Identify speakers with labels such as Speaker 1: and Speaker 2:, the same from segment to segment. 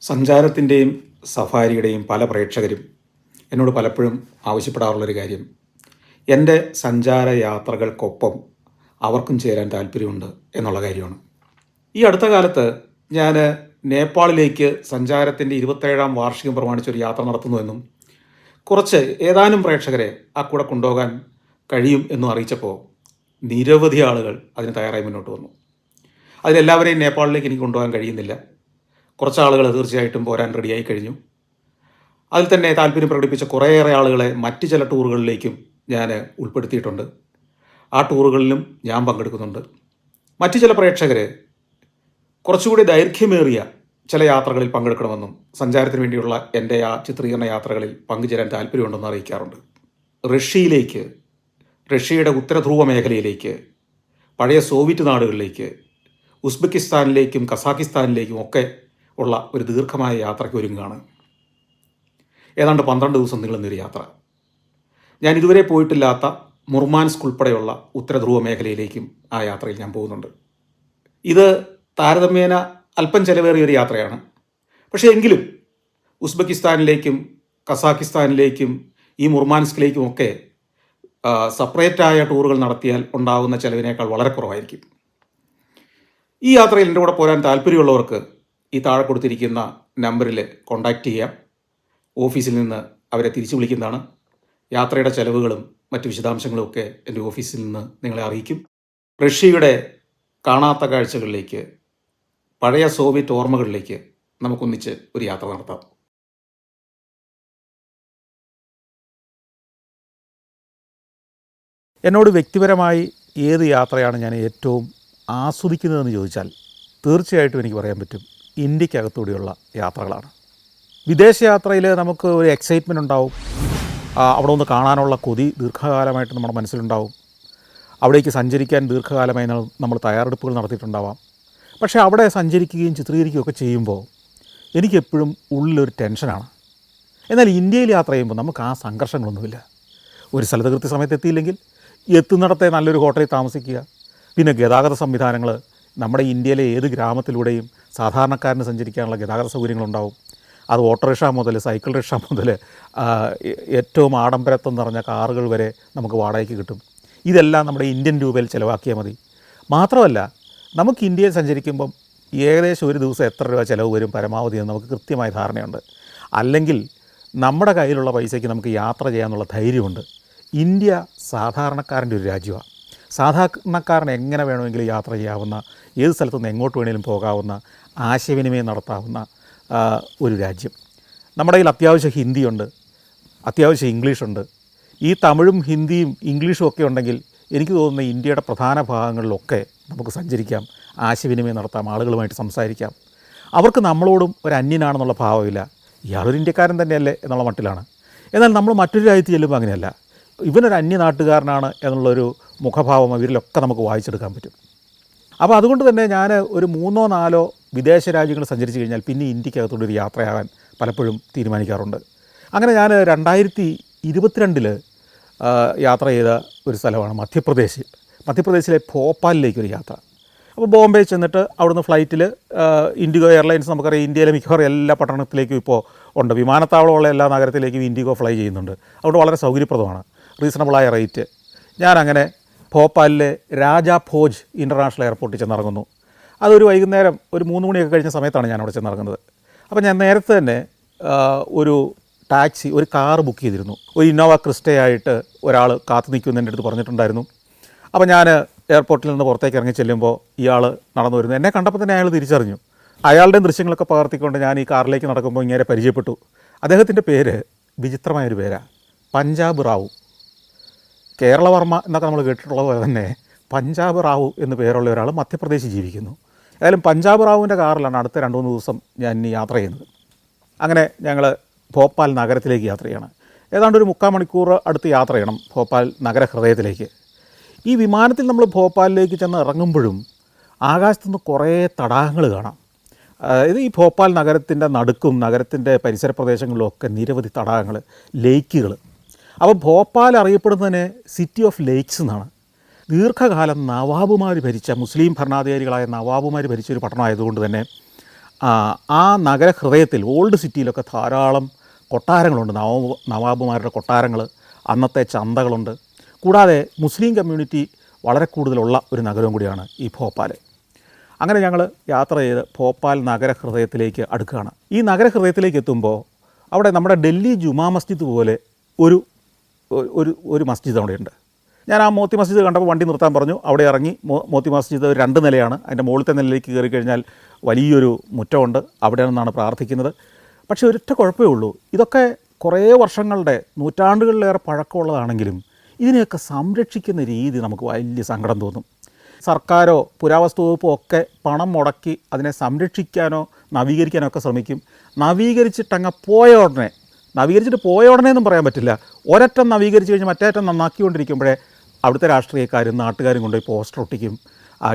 Speaker 1: സഞ്ചാരത്തിൻ്റെയും സഫാരിയുടെയും പല പ്രേക്ഷകരും എന്നോട് പലപ്പോഴും ആവശ്യപ്പെടാറുള്ളൊരു കാര്യം, എൻ്റെ സഞ്ചാര യാത്രകൾക്കൊപ്പം അവർക്കും ചേരാൻ താല്പര്യമുണ്ട് എന്നുള്ള കാര്യമാണ്. ഈ അടുത്ത കാലത്ത് ഞാൻ നേപ്പാളിലേക്ക് സഞ്ചാരത്തിൻ്റെ 27ാം വാർഷികം പ്രമാണിച്ചൊരു യാത്ര നടത്തുന്നുവെന്നും കുറച്ച് ഏതാനും പ്രേക്ഷകരെ ആ കൂടെ കൊണ്ടുപോകാൻ കഴിയും എന്നും അറിയിച്ചപ്പോൾ നിരവധി ആളുകൾ അതിന് തയ്യാറായി മുന്നോട്ട് വന്നു. അതിലെല്ലാവരെയും നേപ്പാളിലേക്ക് എനിക്ക് കൊണ്ടുപോകാൻ കഴിയുന്നില്ല. കുറച്ച് ആളുകൾ തീർച്ചയായിട്ടും പോരാൻ റെഡിയായി കഴിഞ്ഞു. അതിൽ തന്നെ താല്പര്യം പ്രകടിപ്പിച്ച കുറേയേറെ ആളുകളെ മറ്റ് ചില ടൂറുകളിലേക്കും ഞാൻ ഉൾപ്പെടുത്തിയിട്ടുണ്ട്. ആ ടൂറുകളിലും ഞാൻ പങ്കെടുക്കുന്നുണ്ട്. മറ്റ് ചില പ്രേക്ഷകർ കുറച്ചുകൂടി ദൈർഘ്യമേറിയ ചില യാത്രകളിൽ പങ്കെടുക്കണമെന്നും സഞ്ചാരത്തിന് വേണ്ടിയുള്ള എൻ്റെ ആ ചിത്രീകരണ യാത്രകളിൽ പങ്കുചേരാൻ താല്പര്യമുണ്ടെന്ന് അറിയിക്കാറുണ്ട്. റഷ്യയിലേക്ക്, റഷ്യയുടെ ഉത്തരധ്രുവ മേഖലയിലേക്ക്, പഴയ സോവിയറ്റ് നാടുകളിലേക്ക്, ഉസ്ബെക്കിസ്ഥാനിലേക്കും കസാക്കിസ്ഥാനിലേക്കും ഒക്കെ ഉള്ള ഒരു ദീർഘമായ യാത്രയ്ക്ക് ഒരുങ്ങുകയാണ്. ഏതാണ്ട് 12 ദിവസം നീളുന്നൊരു യാത്ര. ഞാൻ ഇതുവരെ പോയിട്ടില്ലാത്ത മുർമാൻസ്ക് ഉൾപ്പെടെയുള്ള ഉത്തരധ്രുവ മേഖലയിലേക്കും ആ യാത്രയിൽ ഞാൻ പോകുന്നുണ്ട്. ഇത് താരതമ്യേന അല്പം ചെലവേറിയൊരു യാത്രയാണ്. പക്ഷേ എങ്കിലും ഉസ്ബെക്കിസ്ഥാനിലേക്കും കസാക്കിസ്ഥാനിലേക്കും ഈ മുർമാൻസ്കിലേക്കും ഒക്കെ സെപ്പറേറ്റായ ടൂറുകൾ നടത്തിയാൽ ഉണ്ടാകുന്ന ചെലവിനേക്കാൾ വളരെ കുറവായിരിക്കും. ഈ യാത്രയിൽ എൻ്റെ കൂടെ പോരാൻ താല്പര്യമുള്ളവർക്ക് ഈ താഴെ കൊടുത്തിരിക്കുന്ന നമ്പറിൽ കോൺടാക്റ്റ് ചെയ്യാം. ഓഫീസിൽ നിന്ന് അവരെ തിരിച്ചു വിളിക്കുന്നതാണ്. യാത്രയുടെ ചെലവുകളും മറ്റ് വിശദാംശങ്ങളും ഒക്കെ എൻ്റെ ഓഫീസിൽ നിന്ന് നിങ്ങളെ അറിയിക്കും. റഷ്യയുടെ കാണാത്ത കാഴ്ചകളിലേക്ക്, പഴയ സോവിയറ്റ് ഓർമ്മകളിലേക്ക് നമുക്കൊന്നിച്ച് ഒരു യാത്ര നടത്താം. എന്നോട് വ്യക്തിപരമായി ഏത് യാത്രയാണ് ഞാൻ ഏറ്റവും ആസ്വദിക്കുന്നതെന്ന് ചോദിച്ചാൽ തീർച്ചയായിട്ടും എനിക്ക് പറയാൻ പറ്റും, ഇന്ത്യക്കകത്തൂടെയുള്ള യാത്രകളാണ്. വിദേശയാത്രയിൽ നമുക്ക് ഒരു എക്സൈറ്റ്മെൻറ്റ് ഉണ്ടാവും. അവിടെ ഒന്ന് കാണാനുള്ള കൊതി ദീർഘകാലമായിട്ട് നമ്മുടെ മനസ്സിലുണ്ടാവും. അവിടേക്ക് സഞ്ചരിക്കാൻ ദീർഘകാലമായി നമ്മൾ തയ്യാറെടുപ്പുകൾ നടത്തിയിട്ടുണ്ടാവാം. പക്ഷേ അവിടെ സഞ്ചരിക്കുകയും ചിത്രീകരിക്കുകയും ഒക്കെ ചെയ്യുമ്പോൾ എനിക്കെപ്പോഴും ഉള്ളിലൊരു ടെൻഷനാണ്. എന്നാൽ ഇന്ത്യയിൽ യാത്ര ചെയ്യുമ്പോൾ നമുക്ക് ആ സംഘർഷങ്ങളൊന്നുമില്ല. ഒരു സ്ഥലത്ത് കൃത്യസമയത്ത് എത്തിയില്ലെങ്കിൽ എത്തുന്നിടത്തെ നല്ലൊരു ഹോട്ടലിൽ താമസിക്കുക. പിന്നെ ഗതാഗത സംവിധാനങ്ങൾ നമ്മുടെ ഇന്ത്യയിലെ ഏത് ഗ്രാമത്തിലൂടെയും സാധാരണക്കാരന് സഞ്ചരിക്കാനുള്ള ഗതാഗത സൗകര്യങ്ങളുണ്ടാവും. അത് ഓട്ടോറിക്ഷ മുതൽ സൈക്കിൾ റിക്ഷ മുതൽ ഏറ്റവും ആഡംബരത്വം നിറഞ്ഞ കാറുകൾ വരെ നമുക്ക് വാടകയ്ക്ക് കിട്ടും. ഇതെല്ലാം നമ്മുടെ ഇന്ത്യൻ രൂപയിൽ ചിലവാക്കിയാൽ മതി. മാത്രമല്ല, നമുക്ക് ഇന്ത്യയിൽ സഞ്ചരിക്കുമ്പം ഏകദേശം ഒരു ദിവസം എത്ര രൂപ ചിലവ് വരും പരമാവധി എന്ന് നമുക്ക് കൃത്യമായ ധാരണയുണ്ട്. അല്ലെങ്കിൽ നമ്മുടെ കയ്യിലുള്ള പൈസയ്ക്ക് നമുക്ക് യാത്ര ചെയ്യാനുള്ള ധൈര്യമുണ്ട്. ഇന്ത്യ സാധാരണക്കാരൻ്റെ ഒരു രാജ്യമാണ്. സാധാരണക്കാരൻ എങ്ങനെ വേണമെങ്കിലും യാത്ര ചെയ്യാവുന്ന, ഏത് സ്ഥലത്തുനിന്ന് എങ്ങോട്ട് വേണമെങ്കിലും പോകാവുന്ന, ആശയവിനിമയം നടത്താവുന്ന ഒരു രാജ്യം. നമ്മുടെ കയ്യിൽ അത്യാവശ്യം ഹിന്ദിയുണ്ട്, അത്യാവശ്യം ഇംഗ്ലീഷുണ്ട്. ഈ തമിഴും ഹിന്ദിയും ഇംഗ്ലീഷും ഒക്കെ ഉണ്ടെങ്കിൽ എനിക്ക് തോന്നുന്ന ഇന്ത്യയുടെ പ്രധാന ഭാഗങ്ങളിലൊക്കെ നമുക്ക് സഞ്ചരിക്കാം, ആശയവിനിമയം നടത്താം, ആളുകളുമായിട്ട് സംസാരിക്കാം. അവർക്ക് നമ്മളോടും ഒരു അന്യനാണെന്നുള്ള ഭാവമില്ല. ഇയാളൊരു ഇന്ത്യക്കാരൻ തന്നെയല്ലേ എന്നുള്ള മട്ടിലാണ്. എന്നാൽ നമ്മൾ മറ്റൊരു രാജ്യത്ത് ചെല്ലുമ്പോൾ അങ്ങനെയല്ല. ഇവനൊരു അന്യനാട്ടുകാരനാണ് എന്നുള്ളൊരു മുഖഭാവം ഇവരിലൊക്കെ നമുക്ക് വായിച്ചെടുക്കാൻ പറ്റും. അപ്പോൾ അതുകൊണ്ട് തന്നെ ഞാൻ ഒരു 3-4 വിദേശ രാജ്യങ്ങൾ സഞ്ചരിച്ച് കഴിഞ്ഞാൽ പിന്നെ ഇന്ത്യക്കകത്തോടൊരു യാത്രയാകാൻ പലപ്പോഴും തീരുമാനിക്കാറുണ്ട്. അങ്ങനെ ഞാൻ 2022 യാത്ര ചെയ്ത ഒരു സ്ഥലമാണ് മധ്യപ്രദേശ്. മധ്യപ്രദേശിലെ ഭോപ്പാലിലേക്കൊരു യാത്ര. അപ്പോൾ ബോംബെ ചെന്നിട്ട് അവിടുന്ന് ഫ്ലൈറ്റിൽ ഇൻഡിഗോ എയർലൈൻസ്, നമുക്കറിയാം ഇന്ത്യയിലെ മിക്കവാറും എല്ലാ പട്ടണത്തിലേക്കും ഇപ്പോൾ ഉണ്ട്. വിമാനത്താവളമുള്ള എല്ലാ നഗരത്തിലേക്കും ഇൻഡിഗോ ഫ്ലൈ ചെയ്യുന്നുണ്ട്. അതുകൊണ്ട് വളരെ സൗകര്യപ്രദമാണ്, റീസണബിളായ റേറ്റ്. ഞാനങ്ങനെ ഭോപ്പാലിലെ രാജാ ഭോജ് ഇൻ്റർനാഷണൽ എയർപോർട്ടിൽ ചെന്നിറങ്ങുന്നു. അതൊരു വൈകുന്നേരം ഒരു 3 മണിയൊക്കെ കഴിഞ്ഞ സമയത്താണ് ഞാൻ അവിടെ ചെന്നിറങ്ങുന്നത്. അപ്പോൾ ഞാൻ നേരത്തെ തന്നെ ഒരു ടാക്സി, ഒരു കാർ ബുക്ക് ചെയ്തിരുന്നു. ഒരു ഇന്നോവ ക്രിസ്റ്റയായിട്ട് ഒരാൾ കാത്തു നിൽക്കുമെന്ന് എൻ്റെ അടുത്ത് പറഞ്ഞിട്ടുണ്ടായിരുന്നു. അപ്പോൾ ഞാൻ എയർപോർട്ടിൽ നിന്ന് പുറത്തേക്ക് ഇറങ്ങി ചെല്ലുമ്പോൾ ഇയാൾ നടന്നു വരുന്നു. എന്നെ കണ്ടപ്പോൾ തന്നെ അയാൾ തിരിച്ചറിഞ്ഞു. അയാളുടെ ദൃശ്യങ്ങളൊക്കെ പകർത്തിക്കൊണ്ട് ഞാൻ ഈ കാറിലേക്ക് നടക്കുമ്പോൾ ഇങ്ങനെ പരിചയപ്പെട്ടു. അദ്ദേഹത്തിൻ്റെ പേര് വിചിത്രമായൊരു പേരാണ്, പഞ്ചാബ് റാവു. കേരളവർമ്മ എന്നൊക്കെ നമ്മൾ കേട്ടിട്ടുള്ളത് പോലെ തന്നെ പഞ്ചാബ് റാവു എന്ന് പേരുള്ള ഒരാൾ മധ്യപ്രദേശിൽ ജീവിക്കുന്നു. ഏതായാലും പഞ്ചാബ് റാവുവിൻ്റെ കാറിലാണ് അടുത്ത 2-3 ദിവസം ഞാൻ ഇനി യാത്ര ചെയ്യുന്നത്. അങ്ങനെ ഞങ്ങൾ ഭോപ്പാൽ നഗരത്തിലേക്ക് യാത്ര ചെയ്യണം. ഏതാണ്ട് ഒരു 3/4 മണിക്കൂർ അടുത്ത് യാത്ര ചെയ്യണം ഭോപ്പാൽ നഗരഹൃദയത്തിലേക്ക്. ഈ വിമാനത്തിൽ നമ്മൾ ഭോപ്പാലിലേക്ക് ചെന്ന് ഇറങ്ങുമ്പോഴും ആകാശത്തുനിന്ന് കുറേ തടാകങ്ങൾ കാണാം. ഇത് ഈ ഭോപ്പാൽ നഗരത്തിൻ്റെ നടുക്കും നഗരത്തിൻ്റെ പരിസര പ്രദേശങ്ങളിലും ഒക്കെ നിരവധി തടാകങ്ങൾ, ലേക്കുകൾ. അപ്പോൾ ഭോപ്പാൽ അറിയപ്പെടുന്നതിന് സിറ്റി ഓഫ് ലേക്സ് എന്നാണ്. ദീർഘകാലം നവാബുമാർ ഭരിച്ച, മുസ്ലിം ഭരണാധികാരികളായ നവാബുമാർ ഭരിച്ചൊരു പട്ടണമായതുകൊണ്ട് തന്നെ ആ നഗരഹൃദയത്തിൽ ഓൾഡ് സിറ്റിയിലൊക്കെ ധാരാളം കൊട്ടാരങ്ങളുണ്ട്. നവാബുമാരുടെ കൊട്ടാരങ്ങൾ, അന്നത്തെ ചന്തകളുണ്ട്. കൂടാതെ മുസ്ലിം കമ്മ്യൂണിറ്റി വളരെ കൂടുതലുള്ള ഒരു നഗരവും കൂടിയാണ് ഈ ഭോപ്പാൽ. അങ്ങനെ ഞങ്ങൾ യാത്ര ചെയ്ത് ഭോപ്പാൽ നഗരഹൃദയത്തിലേക്ക് അടുക്കുകയാണ്. ഈ നഗരഹൃദയത്തിലേക്ക് എത്തുമ്പോൾ അവിടെ നമ്മുടെ ഡൽഹി ജുമാ മസ്ജിദ് പോലെ ഒരു ഒരു ഒരു മസ്ജിദ് അവിടെയുണ്ട്. ഞാൻ ആ മോത്തി മസ്ജിദ് കണ്ടപ്പോൾ വണ്ടി നിർത്താൻ പറഞ്ഞു. അവിടെ ഇറങ്ങി. മോത്തി മസ്ജിദ് 2 നിലയാണ്. അതിൻ്റെ മുകളിലത്തെ നിലയിലേക്ക് കയറി കഴിഞ്ഞാൽ വലിയൊരു മുറ്റമുണ്ട്. അവിടെ നിന്നാണ് പ്രാർത്ഥിക്കുന്നത്. പക്ഷേ ഒരൊറ്റ കുഴപ്പമേ ഉള്ളൂ, ഇതൊക്കെ കുറേ വർഷങ്ങളുടെ, നൂറ്റാണ്ടുകളിലേറെ പഴക്കമുള്ളതാണെങ്കിലും ഇതിനെയൊക്കെ സംരക്ഷിക്കുന്ന രീതി നമുക്ക് വലിയ സങ്കടം തോന്നും. സർക്കാരോ പുരാവസ്തു വകുപ്പോ ഒക്കെ പണം മുടക്കി അതിനെ സംരക്ഷിക്കാനോ നവീകരിക്കാനോ ഒക്കെ ശ്രമിക്കും. നവീകരിച്ചിട്ടങ്ങ് നവീകരിച്ചിട്ട് പോയ ഉടനെ എന്നും പറയാൻ പറ്റില്ല. ഒരറ്റം നവീകരിച്ച് കഴിഞ്ഞ് മറ്റേറ്റം നന്നാക്കിക്കൊണ്ടിരിക്കുമ്പോഴേ അവിടുത്തെ രാഷ്ട്രീയക്കാരും നാട്ടുകാരും കൊണ്ടുപോയി പോസ്റ്റർ ഒട്ടിക്കും.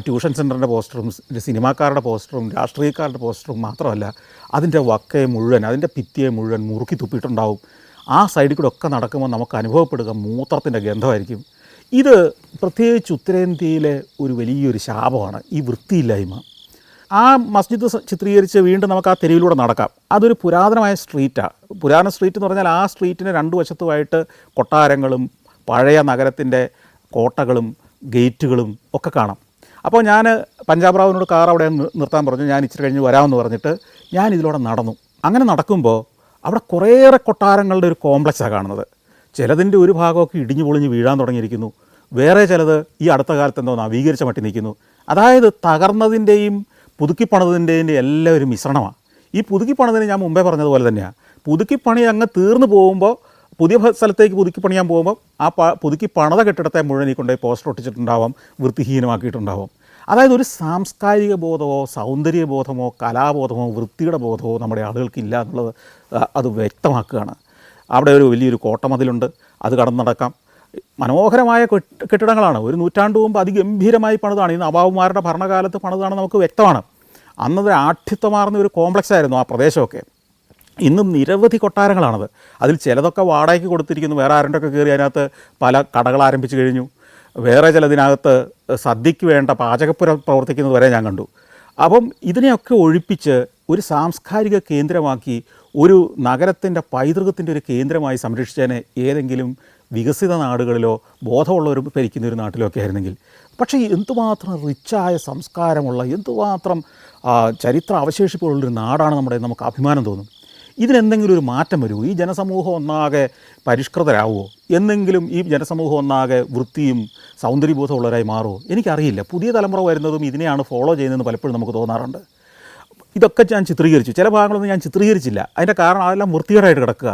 Speaker 1: ട്യൂഷൻ സെൻറ്ററിൻ്റെ പോസ്റ്ററും സിനിമാക്കാരുടെ പോസ്റ്ററും രാഷ്ട്രീയക്കാരുടെ പോസ്റ്ററും മാത്രമല്ല, അതിൻ്റെ വക്കയെ മുഴുവൻ, അതിൻ്റെ ഭിത്തിയെ മുഴുവൻ മുറുക്കി തുപ്പിയിട്ടുണ്ടാവും. ആ സൈഡിൽ കൂടെ ഒക്കെ നടക്കുമ്പോൾ നമുക്ക് അനുഭവപ്പെടുക മൂത്രത്തിൻ്റെ ഗന്ധമായിരിക്കും. ഇത് പ്രത്യേകിച്ച് ഉത്തരേന്ത്യയിലെ ഒരു വലിയൊരു ശാപമാണ്, ഈ വൃത്തിയില്ലായ്മ. ആ മസ്ജിദ് ചിത്രീകരിച്ച് വീണ്ടും നമുക്ക് ആ തെരുവിലൂടെ നടക്കാം. അതൊരു പുരാതനമായ സ്ട്രീറ്റാണ്. പുരാതന സ്ട്രീറ്റ് എന്ന് പറഞ്ഞാൽ ആ സ്ട്രീറ്റിന് 2 വശത്തുമായിട്ട് കൊട്ടാരങ്ങളും പഴയ നഗരത്തിൻ്റെ കോട്ടകളും ഗേറ്റുകളും ഒക്കെ കാണാം. അപ്പോൾ ഞാൻ പഞ്ചാബ് റാവുവിനോട് കാർ അവിടെ നിർത്താൻ പറഞ്ഞു. ഞാൻ ഇച്ചിരി കഴിഞ്ഞ് വരാമെന്ന് പറഞ്ഞിട്ട് ഞാൻ ഇതിലൂടെ നടന്നു. അങ്ങനെ നടക്കുമ്പോൾ അവിടെ കുറേയേറെ കൊട്ടാരങ്ങളുടെ ഒരു കോംപ്ലക്സാണ് കാണുന്നത്. ചിലതിൻ്റെ ഒരു ഭാഗമൊക്കെ ഇടിഞ്ഞു പൊളിഞ്ഞ് വീഴാൻ തുടങ്ങിയിരിക്കുന്നു. വേറെ ചിലത് ഈ അടുത്ത കാലത്ത് എന്തോ നവീകരിച്ച മട്ടി നിൽക്കുന്നു. അതായത് തകർന്നതിൻ്റെയും പുതുക്കിപ്പണിതിൻ്റെയും എല്ലാം ഒരു മിശ്രണമാണ്. ഈ പുതുക്കിപ്പണിതിന് ഞാൻ മുമ്പേ പറഞ്ഞതുപോലെ തന്നെയാണ്. പുതുക്കിപ്പണി അങ്ങ് തീർന്നു പോകുമ്പോൾ, പുതിയ സ്ഥലത്തേക്ക് പുതുക്കിപ്പണിയാൻ പോകുമ്പോൾ ആ പുതുക്കി പണിത കെട്ടിടത്തെ മുഴുവൻ ഈ കൊണ്ടുപോയി പോസ്റ്റർ ഒട്ടിച്ചിട്ടുണ്ടാവാം, വൃത്തിഹീനമാക്കിയിട്ടുണ്ടാവും. അതായത് ഒരു സാംസ്കാരിക ബോധമോ സൗന്ദര്യബോധമോ കലാബോധമോ വൃത്തിയുടെ ബോധമോ നമ്മുടെ ആളുകൾക്കില്ല എന്നുള്ളത് അത് വ്യക്തമാക്കുകയാണ്. അവിടെ ഒരു വലിയൊരു കോട്ടമതിലുണ്ട്, അത് കടന്നു നടക്കാം. മനോഹരമായ കെട്ടിടങ്ങളാണ്. ഒരു നൂറ്റാണ്ട് മുമ്പ് അതിഗംഭീരമായി പണിതാണ്. ഈ നവാബുമാരുടെ ഭരണകാലത്ത് പണിതാണ് നമുക്ക് വ്യക്തമാണ്. അന്നത് ആഠ്യത്വമാർന്ന ഒരു കോംപ്ലക്സ് ആയിരുന്നു ആ പ്രദേശമൊക്കെ. ഇന്നും നിരവധി കൊട്ടാരങ്ങളാണത്. അതിൽ ചിലതൊക്കെ വാടകയ്ക്ക് കൊടുത്തിരിക്കുന്നു. വേറെ ആരുടെയൊക്കെ കയറി അതിനകത്ത് പല കടകൾ ആരംഭിച്ചു കഴിഞ്ഞു. വേറെ ചിലതിനകത്ത് സദ്യയ്ക്ക് വേണ്ട പാചകപ്പുരം പ്രവർത്തിക്കുന്നത് വരെ ഞാൻ കണ്ടു. അപ്പം ഇതിനെയൊക്കെ ഒഴിപ്പിച്ച് ഒരു സാംസ്കാരിക കേന്ദ്രമാക്കി ഒരു നഗരത്തിൻ്റെ പൈതൃകത്തിൻ്റെ ഒരു കേന്ദ്രമായി സംരക്ഷിച്ചതിനെ ഏതെങ്കിലും വികസിത നാടുകളിലോ ബോധമുള്ളവർ ഭരിക്കുന്ന ഒരു നാട്ടിലോ ഒക്കെ ആയിരുന്നെങ്കിൽ. പക്ഷേ എന്തുമാത്രം റിച്ചായ സംസ്കാരമുള്ള, എന്തുമാത്രം ചരിത്ര അവശേഷിപ്പുള്ളൊരു നാടാണ് നമ്മുടെ, നമുക്ക് അഭിമാനം തോന്നും. ഇതിനെന്തെങ്കിലും ഒരു മാറ്റം വരുമോ? ഈ ജനസമൂഹം ഒന്നാകെ പരിഷ്കൃതരാകുമോ? എന്നെങ്കിലും ഈ ജനസമൂഹം ഒന്നാകെ വൃത്തിയും സൗന്ദര്യബോധമുള്ളവരായി മാറുമോ? എനിക്കറിയില്ല. പുതിയ തലമുറ വരുന്നതും ഇതിനെയാണ് ഫോളോ ചെയ്യുന്നതെന്ന് പലപ്പോഴും നമുക്ക് തോന്നാറുണ്ട്. ഇതൊക്കെ ഞാൻ ചിത്രീകരിച്ചു. ചില ഭാഗങ്ങളൊന്നും ഞാൻ ചിത്രീകരിച്ചില്ല. അതിൻ്റെ കാരണം അതെല്ലാം വൃത്തികേടായിട്ട് കിടക്കുക.